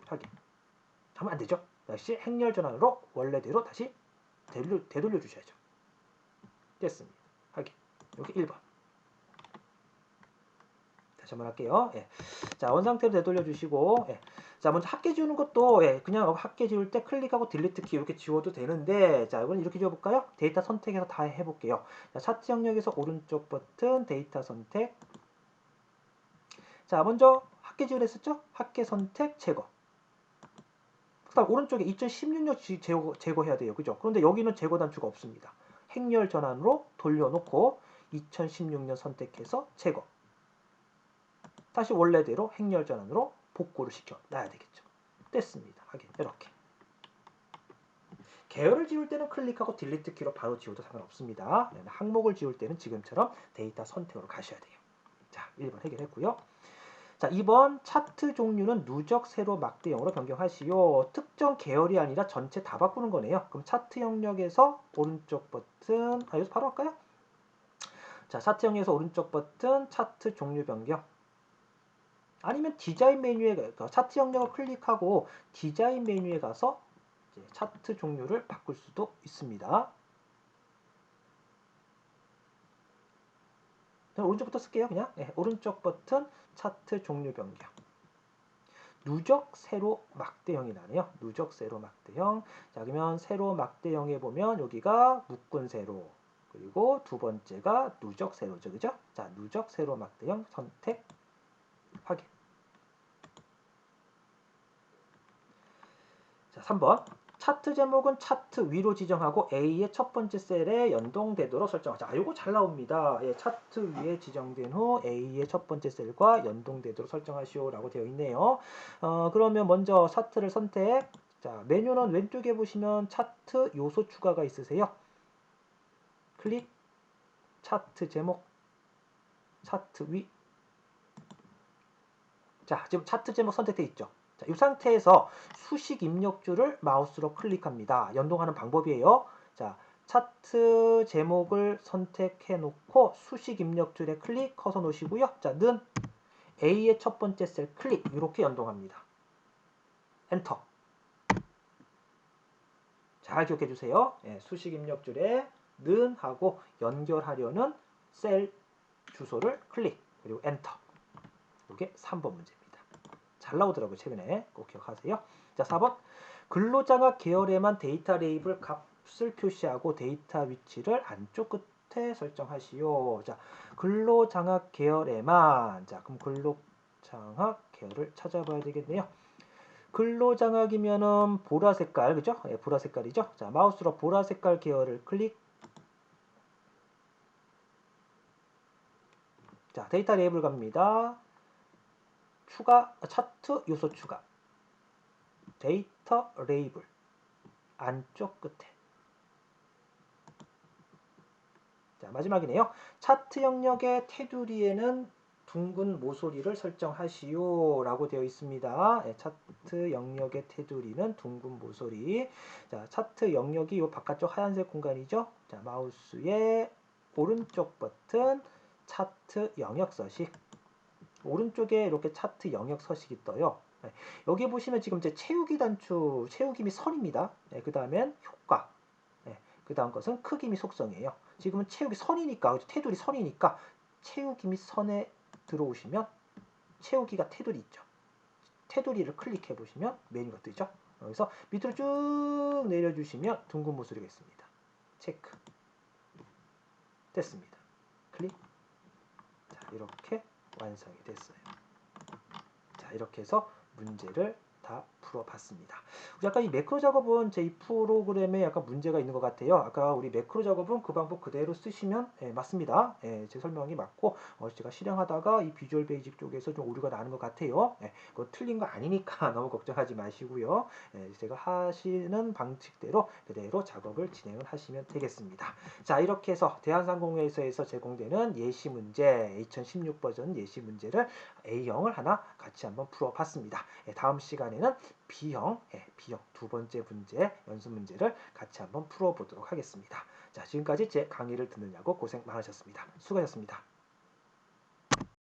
확인. 하면 안 되죠. 다시 행렬 전환으로 원래대로 다시 되돌려 주셔야죠. 됐습니다. 확인. 여기 1번. 다시 한번 할게요. 자, 원상태로 되돌려 주시고 자, 먼저 합계 지우는 것도 그냥 합계 지울 때 클릭하고 딜리트 키 이렇게 지워도 되는데 자, 이건 이렇게 지워볼까요? 데이터 선택해서 다 해볼게요. 자, 차트 영역에서 오른쪽 버튼 데이터 선택. 자, 먼저 합계 지우려 했었죠? 합계 선택 제거. 그다음 오른쪽에 2016년 제거해야 돼요. 그죠? 그런데 여기는 제거 단추가 없습니다. 행렬 전환으로 돌려놓고 2016년 선택해서 제거. 다시 원래대로 행렬 전환으로 복구를 시켜 놔야 되겠죠. 됐습니다. 하긴 이렇게. 계열을 지울 때는 클릭하고 딜리트 키로 바로 지워도 상관없습니다. 항목을 지울 때는 지금처럼 데이터 선택으로 가셔야 돼요. 자, 1번 해결했고요. 자, 2번 차트 종류는 누적, 세로, 막대형으로 변경하시오. 특정 계열이 아니라 전체 다 바꾸는 거네요. 그럼 차트 영역에서 오른쪽 버튼, 여기서 바로 할까요? 자, 차트 영역에서 오른쪽 버튼, 차트 종류 변경. 아니면 디자인 메뉴에 차트 영역을 클릭하고 디자인 메뉴에 가서 이제 차트 종류를 바꿀 수도 있습니다. 오른쪽부터 쓸게요. 그냥 오른쪽 버튼 차트 종류 변경. 누적, 세로, 막대형이 나네요. 누적, 세로, 막대형. 자, 그러면 세로, 막대형에 보면 여기가 묶은 세로. 그리고 두 번째가 누적, 세로죠. 그죠? 자, 누적, 세로, 막대형 선택, 확인. 자, 3번. 차트 제목은 차트 위로 지정하고 A의 첫 번째 셀에 연동되도록 설정하자. 이거 잘 나옵니다. 차트 위에 지정된 후 A의 첫 번째 셀과 연동되도록 설정하시오라고 되어 있네요. 그러면 먼저 차트를 선택. 자, 메뉴는 왼쪽에 보시면 차트 요소 추가가 있으세요. 클릭, 차트 제목, 차트 위. 자, 지금 차트 제목 선택돼 있죠. 자, 이 상태에서 수식 입력줄을 마우스로 클릭합니다. 연동하는 방법이에요. 자, 차트 제목을 선택해 놓고 수식 입력줄에 클릭 커서 놓으시고요. 자, 는 A의 첫 번째 셀 클릭 이렇게 연동합니다. 엔터. 잘 기억해 주세요. 예, 수식 입력줄에 는 하고 연결하려는 셀 주소를 클릭 그리고 엔터. 이게 3번 문제입니다. 잘 나오더라고요. 최근에 꼭 기억하세요. 자, 4번 근로장악 계열에만 데이터 레이블 값을 표시하고 데이터 위치를 안쪽 끝에 설정하시오. 자, 근로장악 계열에만 자, 그럼 근로장악 계열을 찾아봐야 되겠네요. 근로장악이면은 보라 색깔 그죠? 예, 보라 색깔이죠. 자, 마우스로 보라 색깔 계열을 클릭. 자, 데이터 레이블 갑니다. 추가 차트 요소 추가. 데이터 레이블 안쪽 끝에. 자, 마지막이네요. 차트 영역의 테두리에는 둥근 모서리를 설정하시오 라고 되어 있습니다. 네, 차트 영역의 테두리는 둥근 모서리. 자, 차트 영역이 이 바깥쪽 하얀색 공간이죠. 자, 마우스의 오른쪽 버튼 차트 영역 서식. 오른쪽에 이렇게 차트 영역 서식이 떠요. 네, 여기 보시면 지금 이제 채우기 단추, 채우기 및 선입니다. 네, 그 다음엔 효과. 네, 그 다음 것은 크기 및 속성이에요. 지금은 채우기 선이니까, 테두리 선이니까 채우기 및 선에 들어오시면 채우기가 테두리 있죠. 테두리를 클릭해 보시면 메뉴가 뜨죠. 여기서 밑으로 쭉 내려주시면 둥근 모서리가 있습니다. 체크. 됐습니다. 클릭. 자, 이렇게 완성이 됐어요. 자, 이렇게 해서 문제를 다 풀어봤습니다. 약간 이 매크로 작업은 제 이 프로그램에 약간 문제가 있는 것 같아요. 아까 우리 매크로 작업은 그 방법 그대로 쓰시면 맞습니다. 제 설명이 맞고 제가 실행하다가 이 비주얼 베이직 쪽에서 좀 오류가 나는 것 같아요. 그거 틀린 거 아니니까 너무 걱정하지 마시고요. 제가 하시는 방식대로 그대로 작업을 진행을 하시면 되겠습니다. 자, 이렇게 해서 대한상공회에서 제공되는 예시 문제 2016 버전 예시 문제를 A형을 하나 같이 한번 풀어봤습니다. 다음 시간에는 B형 두 번째 문제 연습 문제를 같이 한번 풀어보도록 하겠습니다. 자, 지금까지 제 강의를 듣느냐고 고생 많으셨습니다. 수고하셨습니다.